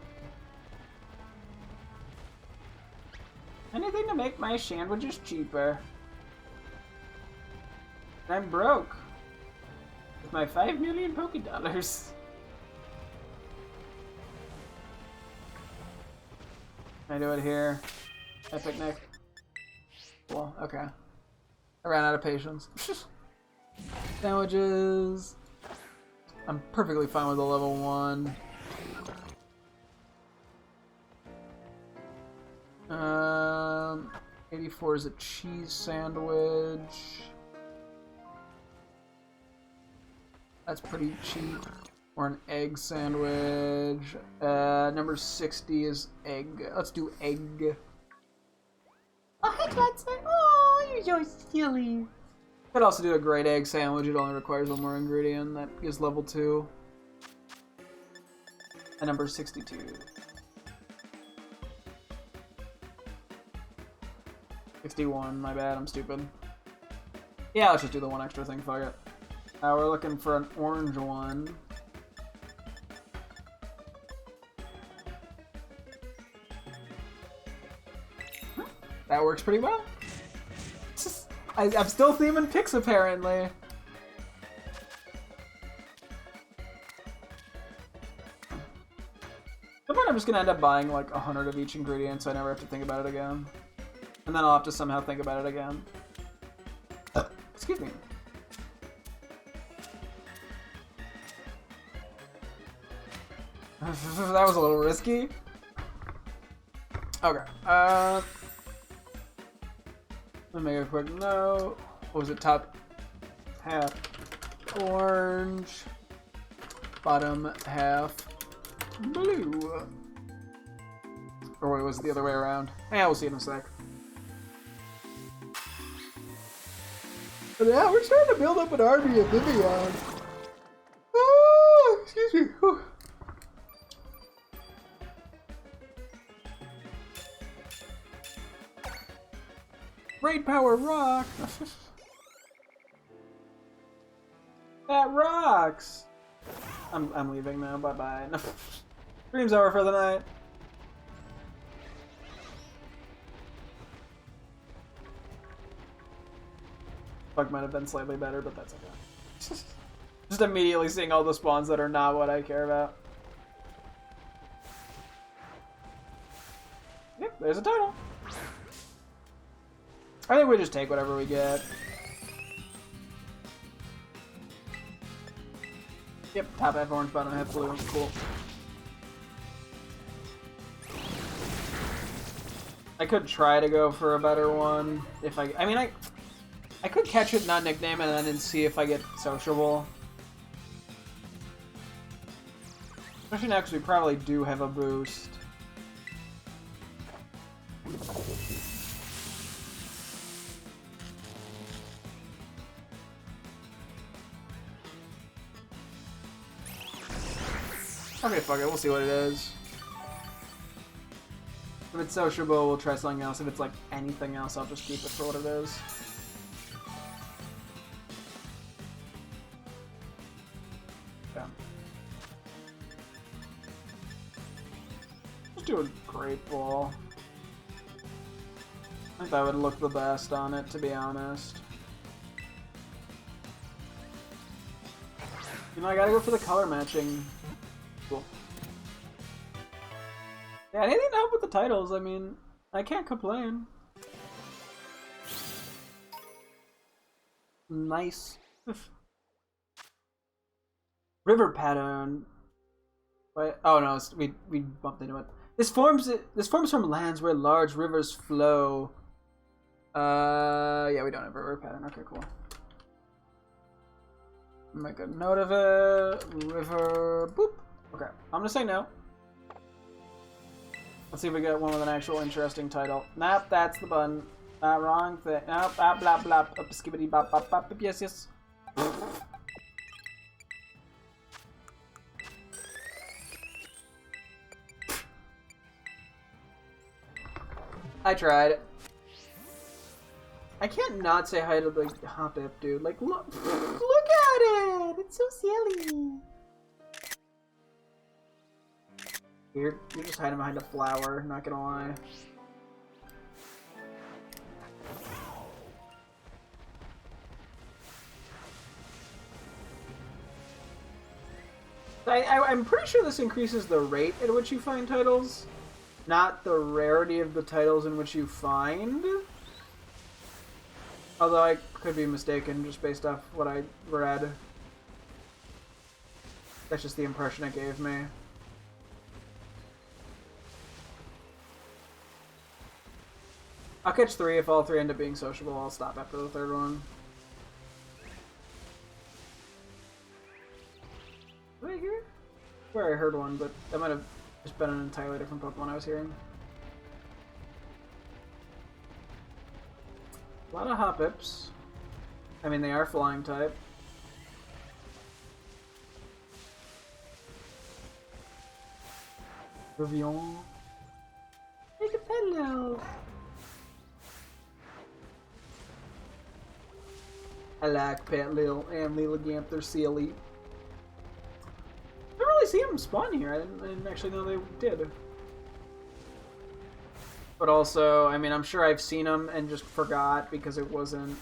Anything to make my sandwiches cheaper. I'm broke. With my 5 million Pokédollars. Can I do it here? Epic Nick. Cool, okay. I ran out of patience. Sandwiches. I'm perfectly fine with a level 1. 84 is a cheese sandwich. That's pretty cheap. Or an egg sandwich. Number 60 is egg. Let's do egg. Oh, hi, Gladstone. Oh, you're so silly. Could also do a great egg sandwich. It only requires one more ingredient. That is level 2. And number 62. 61, my bad, I'm stupid. Yeah, let's just do the one extra thing, fuck it. We're looking for an orange one. That works pretty well. I'm still theming picks, apparently. At I'm just gonna end up buying like 100 of each ingredient, so I never have to think about it again. And then I'll have to somehow think about it again. Excuse me. That was a little risky. Okay. Let me make a quick note. What was it? Top half orange, bottom half blue. Or wait, was it the other way around? Yeah, we'll see in a sec. But yeah, we're starting to build up an army of Vivian. Oh, excuse me. Whew. Great power rock. That rocks. I'm leaving now. Bye bye. Stream's over for the night. Bug might have been slightly better, but that's okay. Just immediately seeing all the spawns that are not what I care about. Yep, there's a title. I think we just take whatever we get. Yep, top half orange, bottom half blue. Cool. I could try to go for a better one if I mean, I could catch it, not nickname it, and then see if I get sociable. Especially now because we probably do have a boost. Okay, fuck it, we'll see what it is. If it's sociable, we'll try something else. If it's like anything else, I'll just keep it for what it is. Yeah. Just do a great ball. I think that would look the best on it, to be honest. You know, I gotta go for the color matching. Cool. Yeah, anything to help with the titles, I mean, I can't complain. Nice. River pattern. Wait, oh no, we bumped into it. This forms from lands where large rivers flow. Yeah, we don't have a river pattern. Okay, cool. Make a note of it. River, boop. Okay, I'm gonna say no. Let's see if we get one with an actual interesting title. Nope, that's the button. Wrong thing. Nope, blah blah blah. Skibbity bop bop bop. Yes, yes. I tried. I can't not say hi to the Hop-Ip, dude. Like, look at it! It's so silly. You're just hiding behind a flower, not gonna lie. I'm pretty sure this increases the rate at which you find titles, not the rarity of the titles in which you find. Although I could be mistaken just based off what I read. That's just the impression it gave me. I'll catch 3 if all 3 end up being sociable. I'll stop after the 3rd one. Did I hear it? Where I heard one, but that might have just been an entirely different Pokemon I was hearing. A lot of Hop-Ips. I mean, they are flying type. Revion. Make a pillow. I like Pet Lil and Lilligant. They're silly. I don't really see them spawn here. I didn't actually know they did. But also, I mean, I'm sure I've seen them and just forgot because it wasn't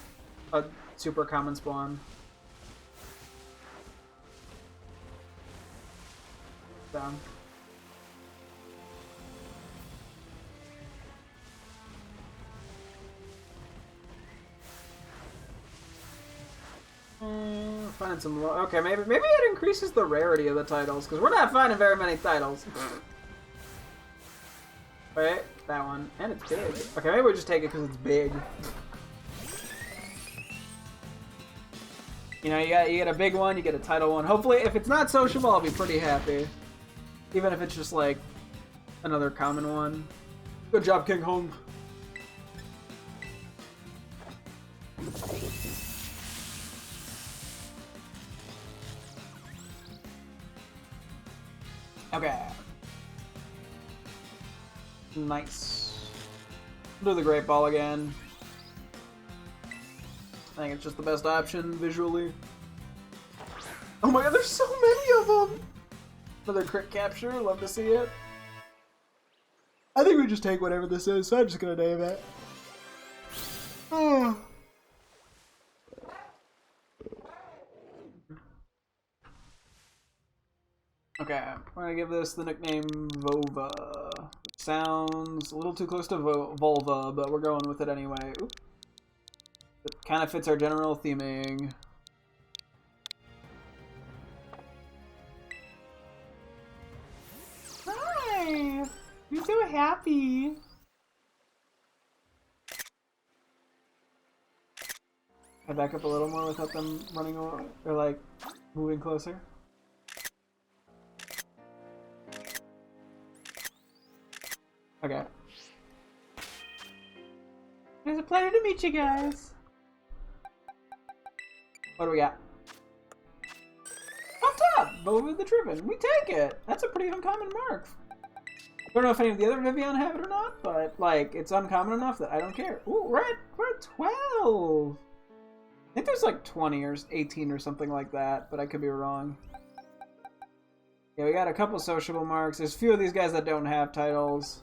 a super common spawn. So. Find some. Okay, maybe it increases the rarity of the titles because we're not finding very many titles. Right, that one, and it's big. Okay, maybe we just take it because it's big. You know, you get a big one, you get a title one. Hopefully, if it's not sociable, I'll be pretty happy. Even if it's just like another common one. Good job, King Hong. Okay. Nice. Do the Great Ball again. I think it's just the best option visually. Oh my god, there's so many of them! Another crit capture, love to see it. I think we just take whatever this is, so I'm just gonna name it. Oh. Okay, we're gonna give this the nickname Vova. It sounds a little too close to Volva, but we're going with it anyway. Oop. It kind of fits our general theming. Hi! You're so happy! I back up a little more without them running over, or like moving closer. Okay. It was a pleasure to meet you guys. What do we got? Up top, Bova the Driven. We take it. That's a pretty uncommon mark. I don't know if any of the other Vivian have it or not, but like it's uncommon enough that I don't care. Ooh, we're at 12. I think there's like 20 or 18 or something like that, but I could be wrong. Yeah, we got a couple sociable marks. There's a few of these guys that don't have titles.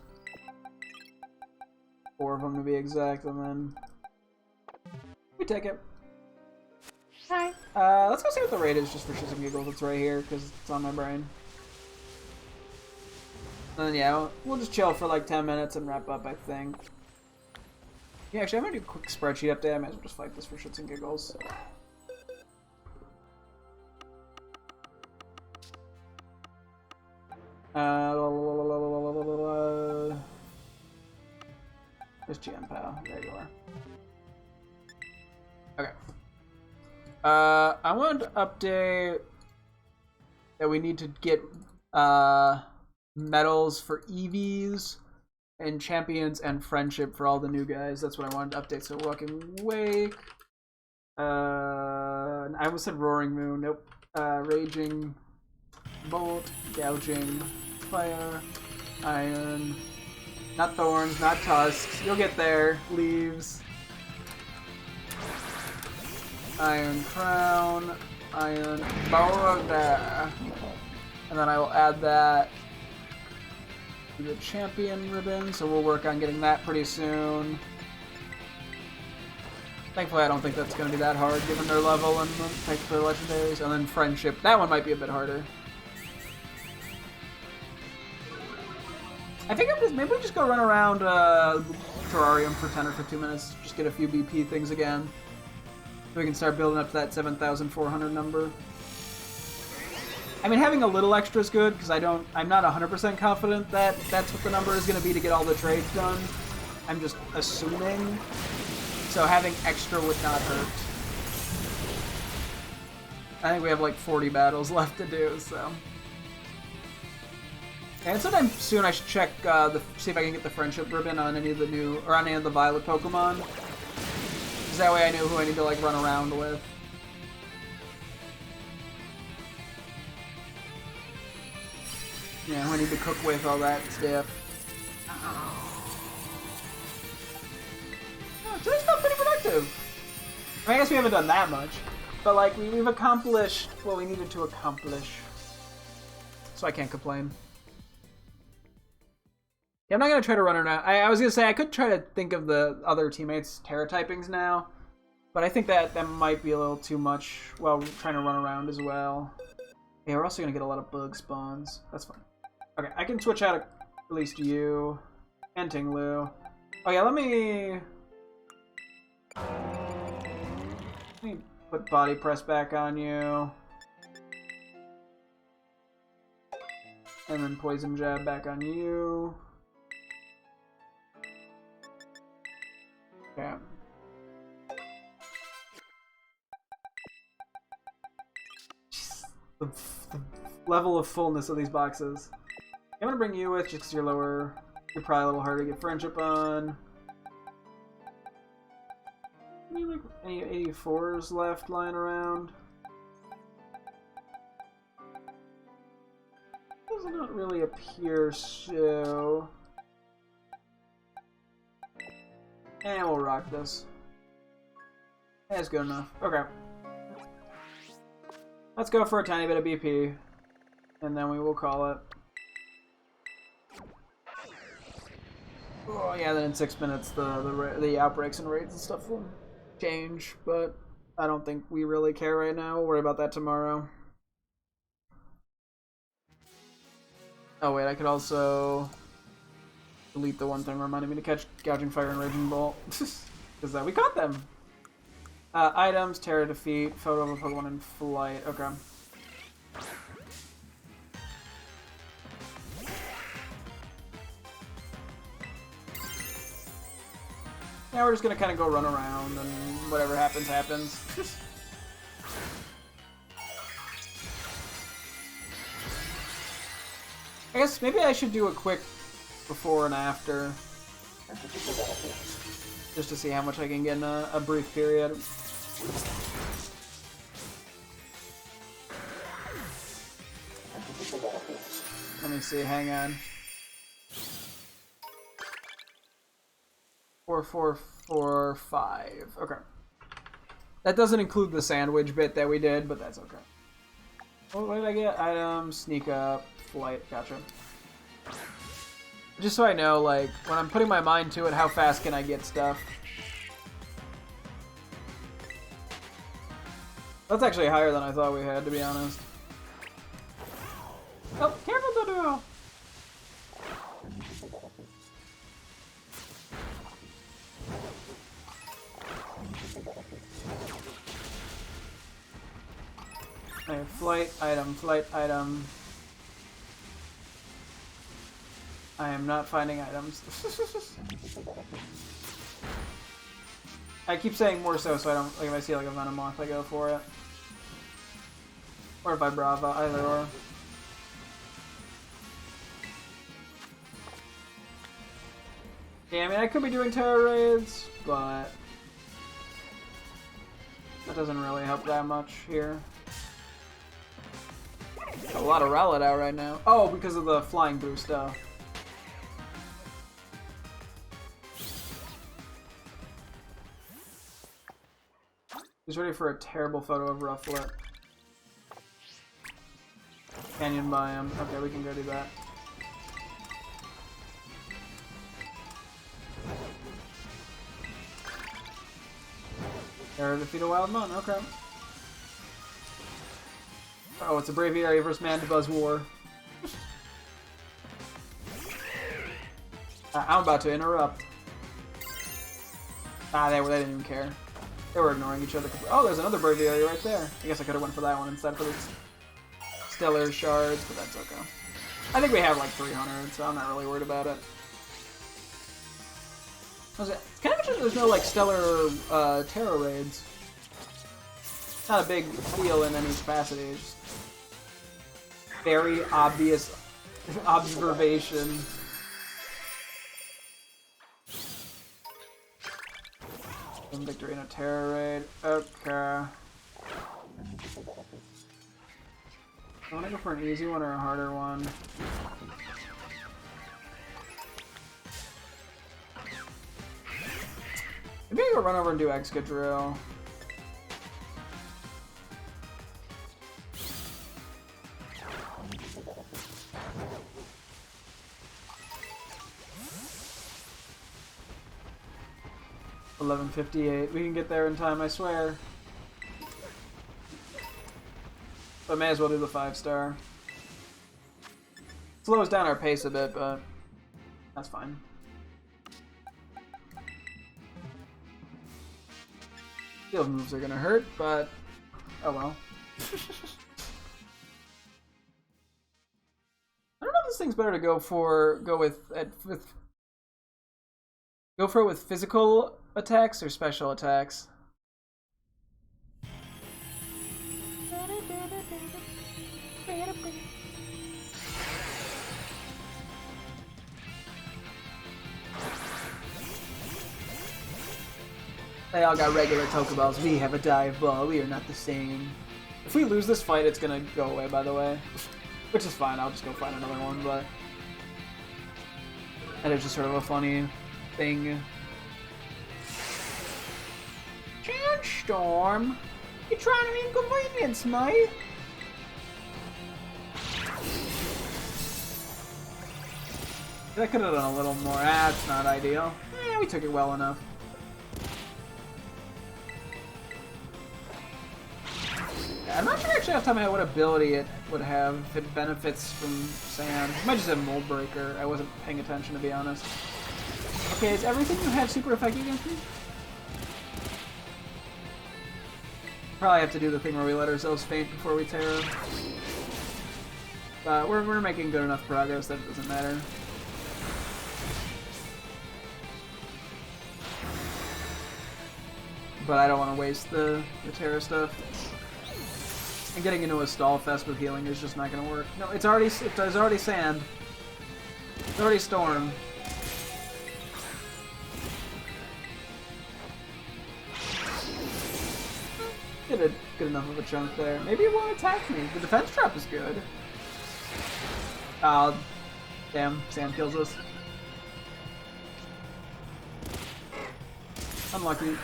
4 of them to be exact, and then we take it. Hi. Let's go see what the rate is just for shits and giggles. It's right here because it's on my brain. And then yeah, we'll just chill for like 10 minutes and wrap up, I think. Yeah, actually, I'm gonna do a quick spreadsheet update. I might as well just fight this for shits and giggles. There's GM Pal. There you are. Okay. I wanted to update that we need to get medals for EVs and champions and friendship for all the new guys. That's what I wanted to update. So Walking Wake. I almost said Roaring Moon. Nope. Raging Bolt, Gouging Fire, Iron. Not Thorns, not Tusks. You'll get there. Leaves. Iron Crown, Iron Border. And then I will add that to the champion ribbon, so we'll work on getting that pretty soon. Thankfully, I don't think that's going to be that hard given their level and the type of their legendaries. And then friendship, that one might be a bit harder. I think maybe we just go run around Terrarium for 10 or 15 minutes, just get a few BP things again. So we can start building up to that 7,400 number. I mean, having a little extra is good, because I'm not 100% confident that that's what the number is going to be to get all the trades done. I'm just assuming. So having extra would not hurt. I think we have like 40 battles left to do, so. And sometime soon I should check, see if I can get the friendship ribbon on any of the new, or on any of the Violet Pokemon. Because that way I know who I need to like run around with. Yeah, who I need to cook with, all that stuff. Oh, today's not pretty productive. I mean, I guess we haven't done that much. But like, we've accomplished what we needed to accomplish. So I can't complain. Yeah, I'm not going to try to run around. I was going to say, I could try to think of the other teammates' Terra typings now. But I think that might be a little too much while we're trying to run around as well. Yeah, we're also going to get a lot of bug spawns. That's fine. Okay, I can switch out at least you and Tinglu. Oh yeah, let me put Body Press back on you. And then Poison Jab back on you. Okay. The level of fullness of these boxes. I'm gonna bring you with just because you're lower. You're probably a little harder to get friendship on. Any 84s left lying around? Does not really appear so. And we'll rock this. That's good enough. Okay. Let's go for a tiny bit of BP. And then we will call it. Oh yeah, then in 6 minutes the outbreaks and raids and stuff will change, but I don't think we really care right now. We'll worry about that tomorrow. Oh wait, I could also delete the one thing reminding me to catch Gouging Fire and Raging Bolt. Because we caught them! Items, Terra Defeat, photo of a Pokemon in flight. Okay. Yeah, we're just gonna kind of go run around and whatever happens, happens. I guess maybe I should do a quick before and after, just to see how much I can get in a brief period. Let me see, hang on. 4445. Okay. That doesn't include the sandwich bit that we did, but that's okay. What did I get? Items, sneak up, flight, gotcha. Just so I know, like, when I'm putting my mind to it, how fast can I get stuff? That's actually higher than I thought we had, to be honest. Oh, careful, Dodo! Okay, flight item, flight item. I am not finding items. I keep saying more so I don't, like, if I see like a Venomoth, I go for it. Or a Vibrava, either or. Yeah, I mean, I could be doing Terra Raids, but that doesn't really help that much here. Got a lot of Rowlet out right now. Oh, because of the flying boost stuff. He's ready for a terrible photo of Rufflet. Canyon biome. Okay, we can go do that. Terra defeat a wild mon, okay. Oh, it's a Braviary versus Mandibuzz war. I'm about to interrupt. Ah, they didn't even care. They were ignoring each other. Oh, there's another Braviary right there. I guess I could have went for that one instead for the Stellar Shards, but that's okay. I think we have like 300, so I'm not really worried about it. It's kind of interesting there's no like Stellar Terra Raids. Not a big deal in any capacity. It's just very obvious observation. Victory in a Terra Raid. Okay. I want to go for an easy one or a harder one. Maybe I go run over and do Excadrill. $11.58. We can get there in time, I swear. But may as well do the 5-star. Slows down our pace a bit, but that's fine. Field moves are gonna hurt, but oh well. I don't know if this thing's better to go for it with physical attacks or special attacks. They all got regular Pokeballs. We have a dive ball. We are not the same. If we lose this fight, it's gonna go away, by the way. Which is fine. I'll just go find another one, but that is just sort of a funny thing. Sandstorm? You trying to inconvenience me? I could have done a little more. That's not ideal. We took it well enough. I'm not sure actually off the top of my head what ability it would have if it benefits from sand. It might just have Mold Breaker. I wasn't paying attention, to be honest. Okay, is everything you have super effective against me? Probably have to do the thing where we let ourselves faint before we Terra. But we're making good enough progress that it doesn't matter. But I don't want to waste the Terra stuff. And getting into a stall fest with healing is just not going to work. No, there's already sand. Already Storm. Did a good enough of a chunk there. Maybe it won't attack me. The defense trap is good. Oh, damn. Sand kills us. Unlucky.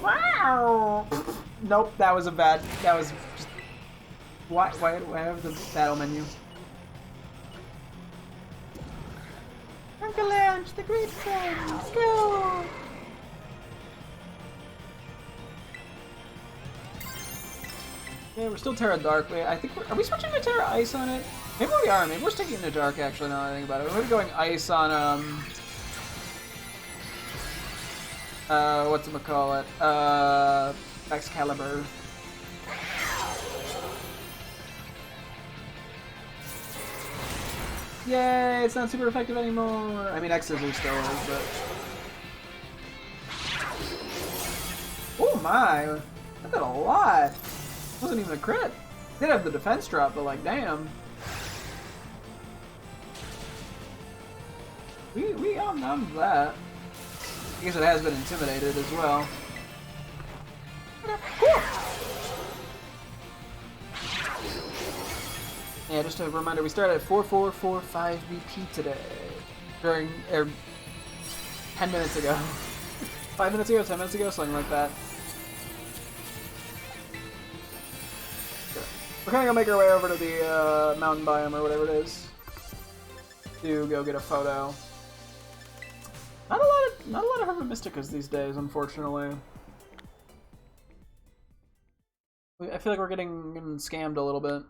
Wow! Nope, that was a bad... That was just... Why do I have the battle menu? Uncle Lounge, the great friends, go! Yeah, we're still Terra Dark. Wait, I think are we switching to Terra Ice on it? Maybe we are. Maybe we're sticking to Dark, actually, now that I think about it. We're maybe going Ice on, whatchamacallit? Excalibur. Yay, it's not super effective anymore. I mean, X-Scissor still is, but... Oh my! That did a lot! Wasn't even a crit. Did have the defense drop, but like, damn. We outnumbed that. I guess it has been intimidated as well. Cool. Yeah, just a reminder, we started at 4445 BP today. During, 10 minutes ago. 5 minutes ago, 10 minutes ago, something like that. We're kinda gonna make our way over to the mountain biome or whatever it is to go get a photo. Not a lot of Herba Mysticas these days, unfortunately. I feel like we're getting scammed a little bit.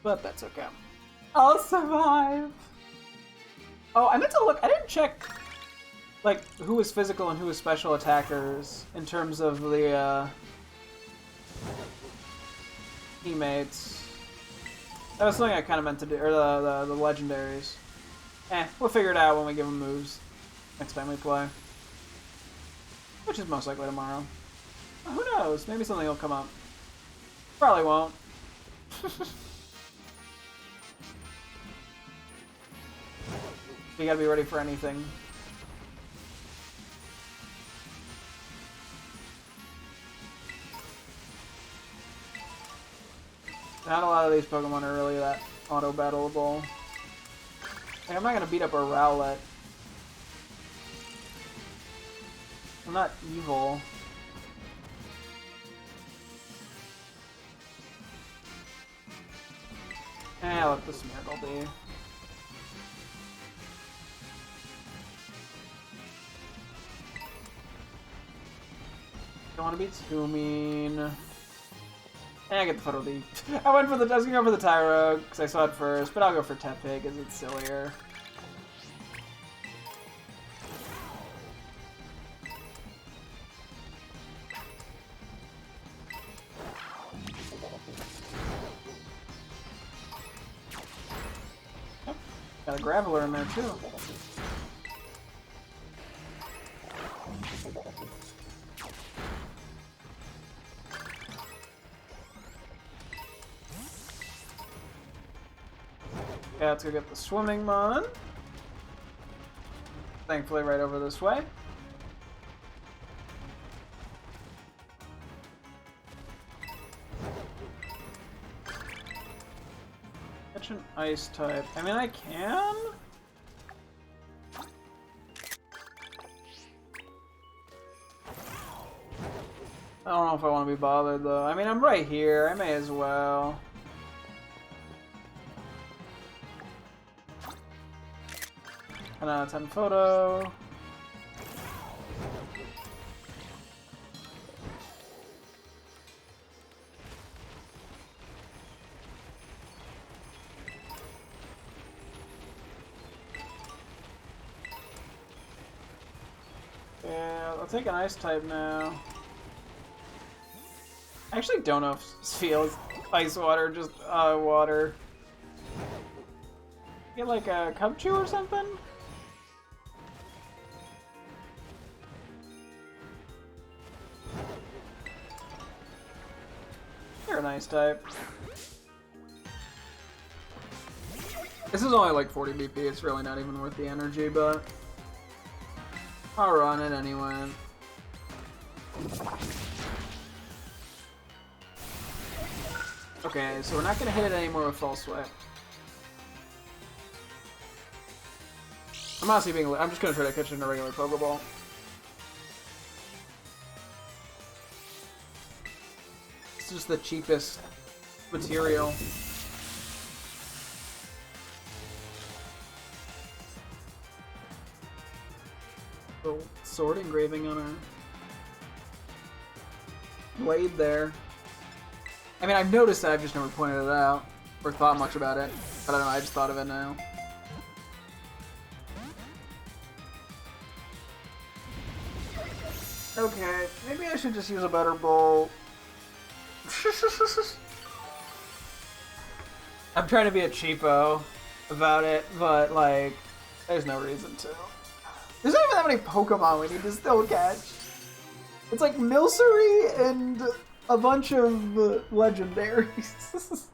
But that's okay. I'll survive! Oh, I meant to look, I didn't check like who was physical and who was special attackers in terms of the teammates. That was something I kind of meant to do, or the legendaries. We'll figure it out when we give them moves next time we play. Which is most likely tomorrow. Oh, who knows? Maybe something will come up. Probably won't. You gotta be ready for anything. Not a lot of these Pokemon are really that auto-battleable. Like, I'm not gonna beat up a Rowlet. I'm not evil. I'll let the Smeargle be. Don't want to be too mean. I get the Photo Leaf. I was gonna go for the Tyro because I saw it first, but I'll go for Tepig because it's sillier. Yep. Got a Graveler in there too. Yeah, let's go get the Swimming Mon. Thankfully right over this way. Catch an Ice type. I mean, I can? I don't know if I want to be bothered though. I mean, I'm right here. I may as well. And 10 photo. Yeah, I'll take an Ice type now. I actually don't know if this feels ice water, just water. Get like a Cubchoo or something? You're a nice type. This is only like 40 BP, it's really not even worth the energy, but I'll run it anyway. Okay, so we're not gonna hit it anymore with False Sweat. I'm honestly being. I'm just gonna try to catch it in a regular Pokeball. It's just the cheapest material. Little sword engraving on her blade there. I mean, I've noticed that, I've just never pointed it out or thought much about it. But I don't know, I just thought of it now. Okay, maybe I should just use a better bowl. I'm trying to be a cheapo about it, but like, there's no reason to. There's not even that many Pokemon we need to still catch. It's like Milcery and a bunch of legendaries.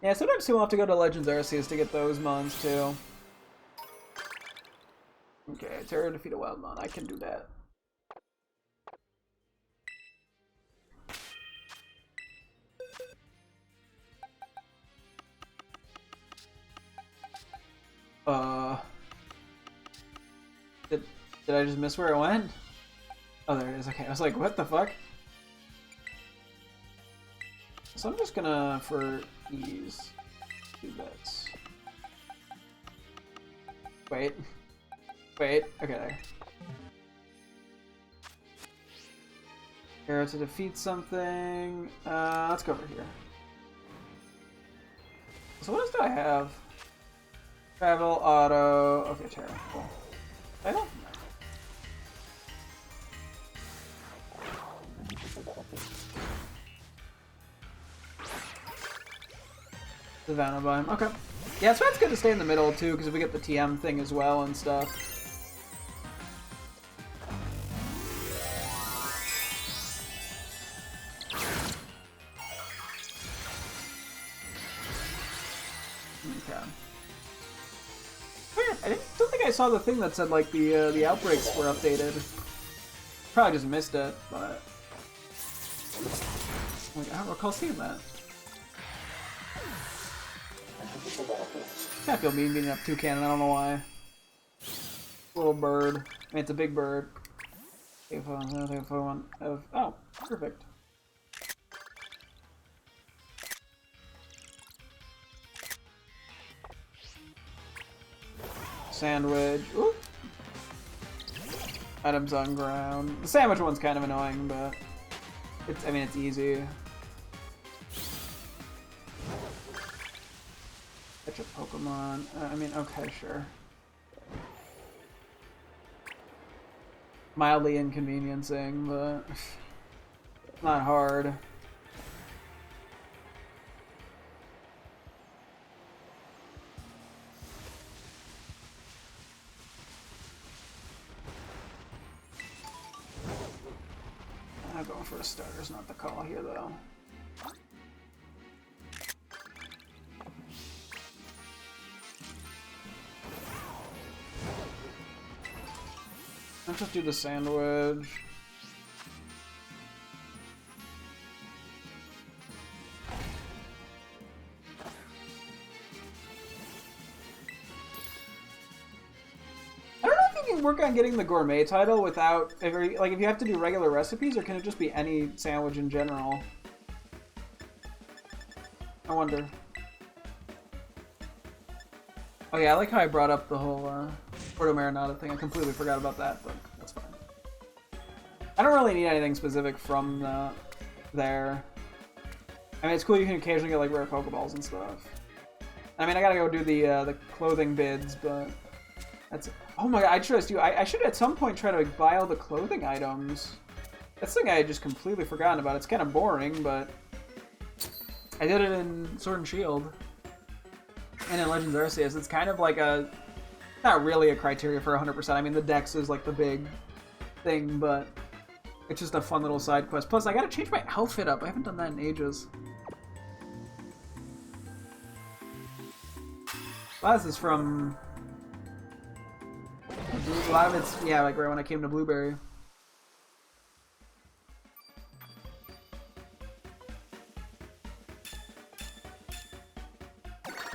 Yeah, sometimes we'll have to go to Legends Arceus to get those mons too. Okay, Terra defeat a wild mon. I can do that. Did I just miss where it went? Oh, there it is. Okay, I was like, what the fuck? So I'm just gonna, for ease, do this. Wait. Wait. Okay, there. Arrow to defeat something. Let's go over here. So what else do I have? Travel, auto. Okay, Terra. Cool. I don't. Savannah Vine. Okay. Yeah, so it's good to stay in the middle too, because if we get the TM thing as well and stuff. Okay. Weird. I don't think I saw the thing that said like the outbreaks were updated. Probably just missed it, but like, I don't recall seeing that. I feel mean beating up Toucan, I don't know why. Little bird. I mean, it's a big bird. Oh, perfect. Sandwich. Ooh. Items on ground. The sandwich one's kind of annoying, but it's. I mean, it's easy. Catch a Pokemon. I mean, okay, sure. Mildly inconveniencing, but not hard. I'm going for a starter's not the call here, though. Let's just do the sandwich. I don't know if you can work on getting the gourmet title without, if you have to do regular recipes, or can it just be any sandwich in general? I wonder. Oh yeah, I like how I brought up the whole Porto Marinata thing. I completely forgot about that, but that's fine. I don't really need anything specific from there. I mean, it's cool you can occasionally get like rare Pokeballs and stuff. I mean, I gotta go do the clothing bids, but that's. Oh my god, I trust you. I should at some point try to buy all the clothing items. That's the thing I had just completely forgotten about. It's kind of boring, but I did it in Sword and Shield and in Legends Arceus. It's kind of like a. Not really a criteria for 100%. I mean, the Dex is like the big thing, but it's just a fun little side quest. Plus, I gotta change my outfit up. I haven't done that in ages. A lot of this is from... A lot of it's, yeah, like right when I came to Blueberry.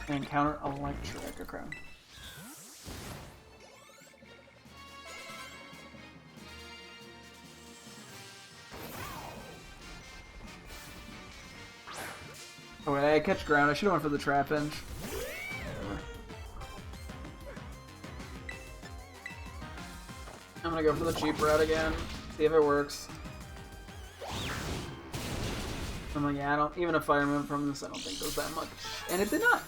Encounter electric. Okay. Oh wait, I catch ground. I should have went for the trap inch. I'm gonna go for the cheap route again. See if it works. I'm like, yeah, I don't. Even a fire move from this, I don't think does that much, and it did not.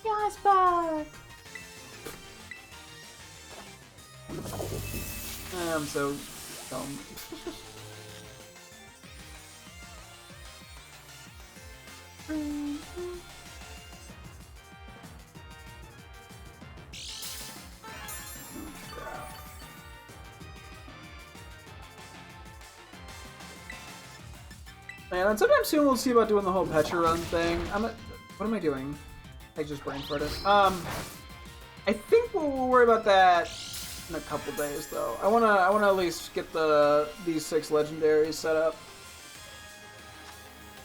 Yes, back. I'm so dumb. And sometime soon we'll see about doing the whole Petra run thing. What am I doing? I just brain farted. I think we'll worry about that in a couple days, though. I wanna at least get these 6 legendaries set up.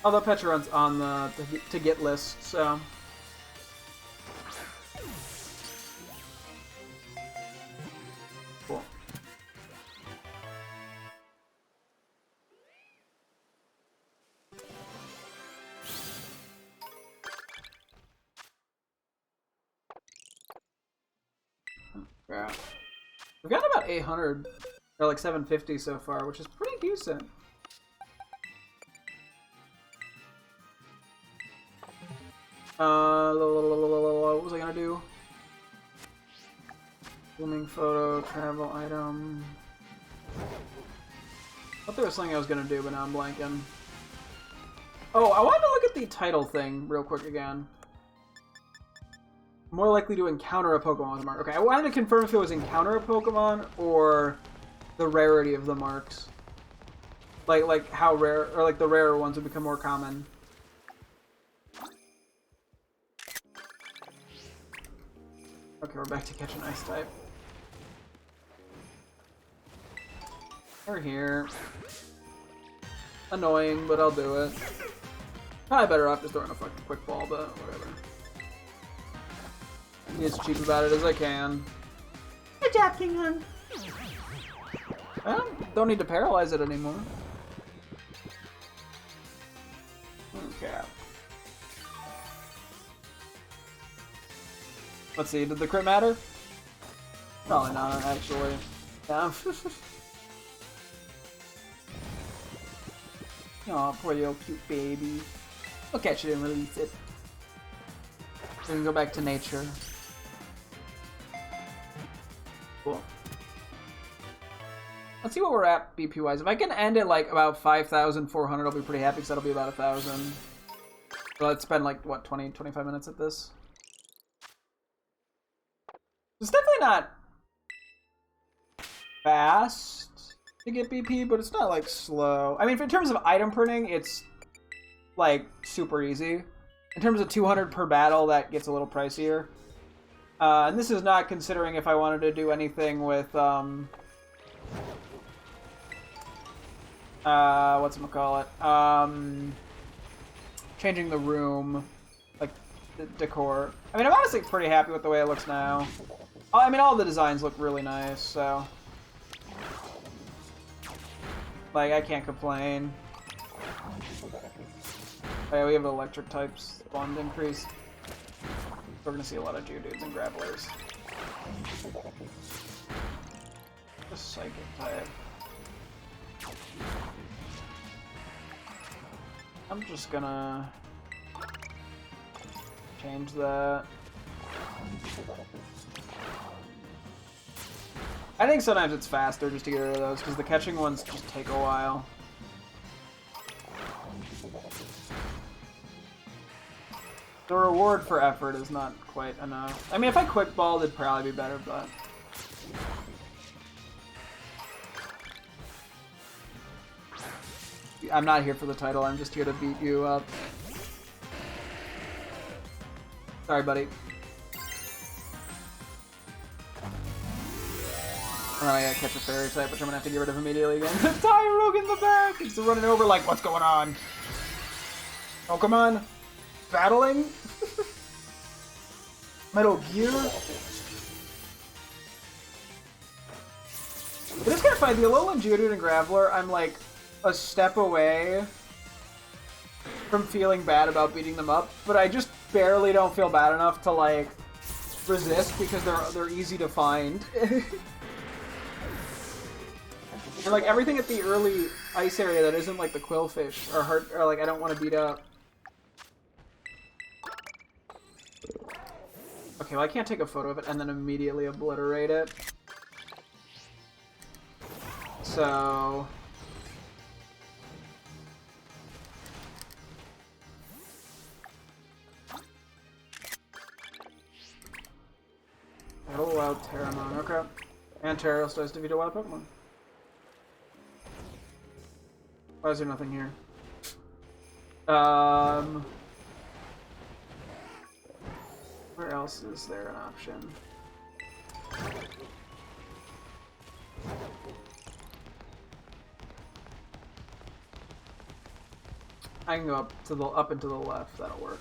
Although Petra run's on the to get list, so. Cool. Yeah. We've got about 800, or like 750 so far, which is pretty decent. What was I gonna do? Blooming photo, travel item. I thought there was something I was gonna do, but now I'm blanking. Oh, I wanted to look at the title thing real quick again. More likely to encounter a Pokemon with a mark. Okay, I wanted to confirm if it was encounter a Pokemon or the rarity of the marks. Like how rare, or like the rarer ones would become more common. Okay, we're back to catch an ice type. We're here. Annoying, but I'll do it. Probably better off just throwing a fucking quick ball, but whatever. Be as cheap about it as I can. Good job, King Hun. Well, don't need to paralyze it anymore. Okay. Let's see, did the crit matter? Probably not, actually. Yeah. Aw, poor little cute baby. We'll catch it and release it. We can go back to nature. Cool. Let's see what we're at BP-wise. If I can end at like about 5,400, I'll be pretty happy because that'll be about 1,000. So let's spend like, what, 20, 25 minutes at this? It's definitely not fast to get BP, but it's not like slow. I mean, in terms of item printing, it's like super easy. In terms of 200 per battle, that gets a little pricier. And this is not considering if I wanted to do anything with, whatchamacallit? Changing the room, like, the decor. I mean, I'm honestly pretty happy with the way it looks now. I mean, all the designs look really nice, so... Like, I can't complain. Oh, yeah, we have electric types bond increase. We're gonna see a lot of Geodudes and Grapplers. Just Psychic type. I'm just gonna change that. I think sometimes it's faster just to get rid of those, because the catching ones just take a while. The reward for effort is not quite enough. I mean, if I quick balled, it'd probably be better, but... I'm not here for the title, I'm just here to beat you up. Sorry, buddy. Oh, I gotta catch a fairy type, which I'm gonna have to get rid of immediately again. Tyrogue in the back! It's running over like, what's going on? Pokemon? Battling? Metal Gear? It is kind of funny. The Alolan Geodude and Graveler, I'm like a step away from feeling bad about beating them up, but I just barely don't feel bad enough to like resist because they're easy to find. And like everything at the early ice area that isn't like the Quillfish or hurt or like I don't want to beat up. Okay, well I can't take a photo of it and then immediately obliterate it. So battle wild Terramon, okay. And Terraros does defeat a wild Pokemon. Why is there nothing here? Where else is there an option? I can go up and to the left. That'll work.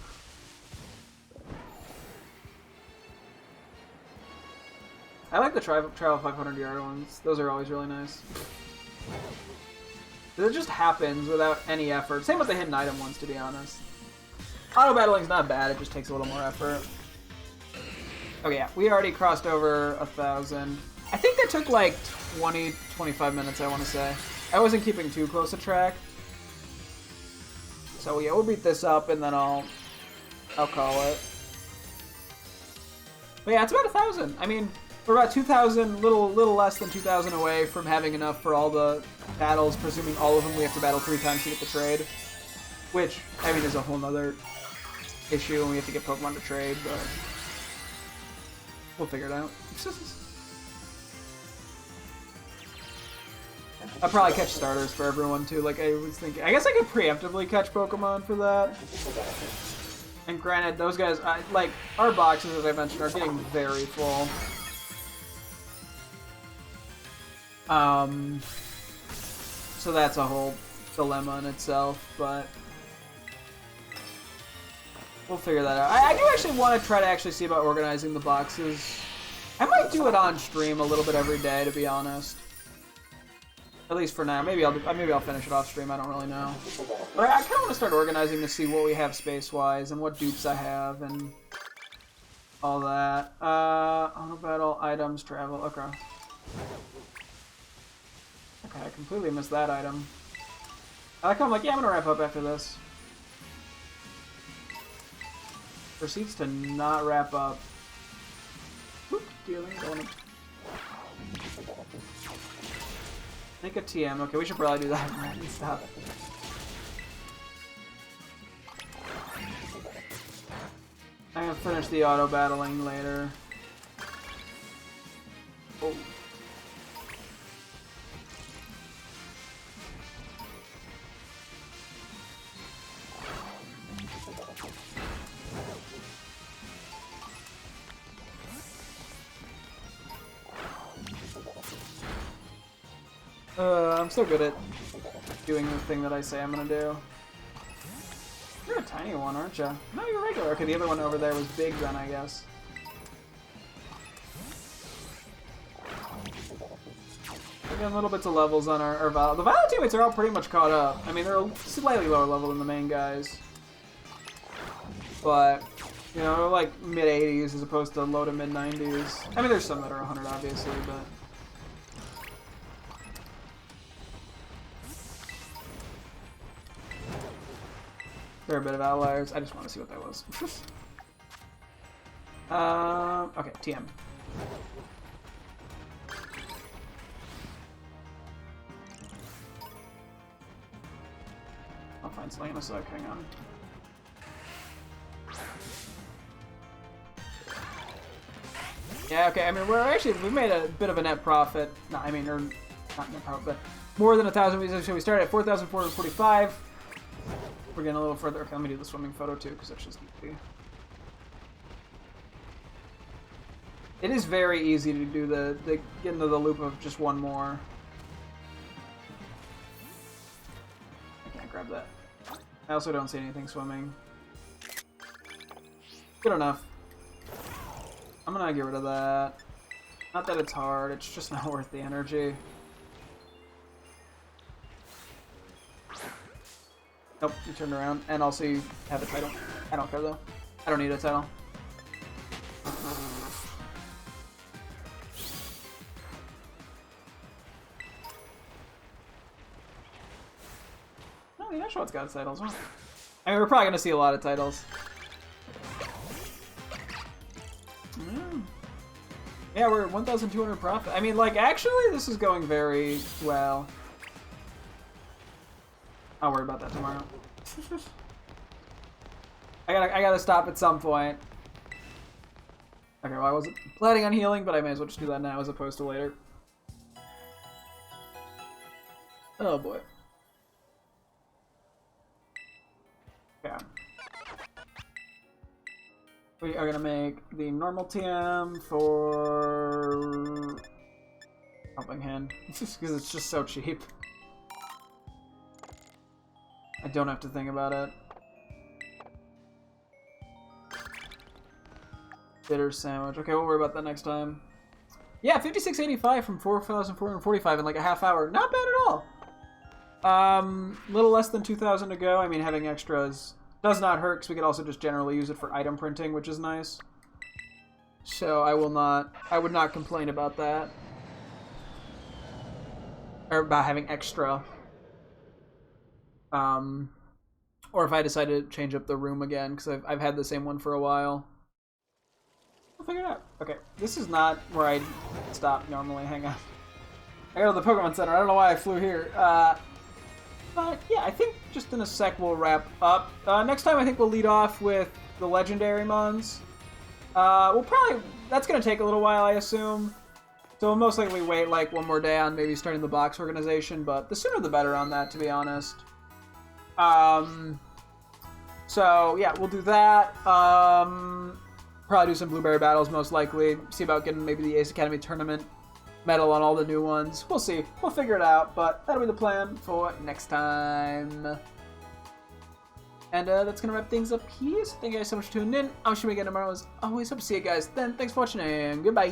I like the travel 500-yard ones. Those are always really nice. It just happens without any effort. Same with the hidden item ones, to be honest. Auto battling's not bad. It just takes a little more effort. Okay, yeah, we already crossed over 1,000. I think that took like 20, 25 minutes, I want to say. I wasn't keeping too close a track. So yeah, we'll beat this up and then I'll call it. But yeah, it's about 1,000. I mean, we're about 2,000, little less than 2,000 away from having enough for all the battles, presuming all of them we have to battle 3 times to get the trade. Which, I mean, is a whole nother issue and we have to get Pokemon to trade, but we'll figure it out. I'll probably catch starters for everyone too, like I was thinking. I guess I could preemptively catch Pokemon for that. And granted, those guys, like, our boxes, as I mentioned, are getting very full. So that's a whole dilemma in itself, but we'll figure that out. I do actually want to try to actually see about organizing the boxes. I might do it on stream a little bit every day, to be honest. At least for now. Maybe I'll finish it off stream. I don't really know. But I kind of want to start organizing to see what we have space-wise and what dupes I have and all that. Auto battle, items, travel. Okay. Okay, I completely missed that item. I like how I'm like, yeah, I'm gonna wrap up after this. Proceeds to not wrap up. Whoop, dealing, going to... Make a TM. Okay, we should probably do that and stop. I'm gonna finish the auto battling later. Oh. I'm so good at doing the thing that I say I'm gonna do. You're a tiny one, aren't you? No, you're regular. Okay, the other one over there was big then, I guess. We're getting little bits of levels on our Violet. The Violet teammates are all pretty much caught up. I mean, they're slightly lower level than the main guys. But, you know, they're like mid-80s as opposed to low to mid-90s. I mean, there's some that are 100, obviously, but... There are a bit of outliers. I just want to see what that was. Okay, TM. I'll find something in a sec. Hang on. Yeah, okay. I mean, we made a bit of a net profit. No, I mean, or not net profit, but more than 1,000. So we started at 4,445. We're getting a little further. Okay, let me do the swimming photo too, because that's just easy. It is very easy to do the get into the loop of just one more. I can't grab that. I also don't see anything swimming. Good enough. I'm gonna get rid of that. Not that it's hard, it's just not worth the energy. Nope, you turned around. And also you have a title. I don't care though. I don't need a title. Oh, yeah, sure it's got titles, huh? I mean, we're probably gonna see a lot of titles. Yeah, we're 1,200 profit. I mean, like, actually, this is going very well. I'll worry about that tomorrow. I gotta stop at some point. Okay, well, I wasn't planning on healing, but I may as well just do that now as opposed to later. Oh boy. Yeah. We are gonna make the normal TM for Helping Hand, just because it's just so cheap. I don't have to think about it. Bitter sandwich. Okay, we'll worry about that next time. Yeah, 5685 from 4,445 in like a half hour. Not bad at all. Little less than 2,000 to go. I mean, having extras does not hurt because we could also just generally use it for item printing, which is nice. So I would not complain about that. Or about having extra. Or if I decide to change up the room again, because I've had the same one for a while. I'll figure it out. Okay, this is not where I stop normally. Hang on. I go to the Pokemon Center. I don't know why I flew here. But yeah, I think just in a sec we'll wrap up. Next time I think we'll lead off with the legendary mons. We'll probably... That's going to take a little while, I assume. So we'll most likely wait like one more day on maybe starting the box organization, but the sooner the better on that, to be honest. So yeah, we'll do that. Probably do some blueberry battles, most likely. See about getting maybe the Ace Academy tournament medal on all the new ones. We'll see. We'll figure it out, but that'll be the plan for next time. And that's going to wrap things up here. So thank you guys so much for tuning in. I'll show you again tomorrow. As always, hope to see you guys then. Thanks for watching, and goodbye.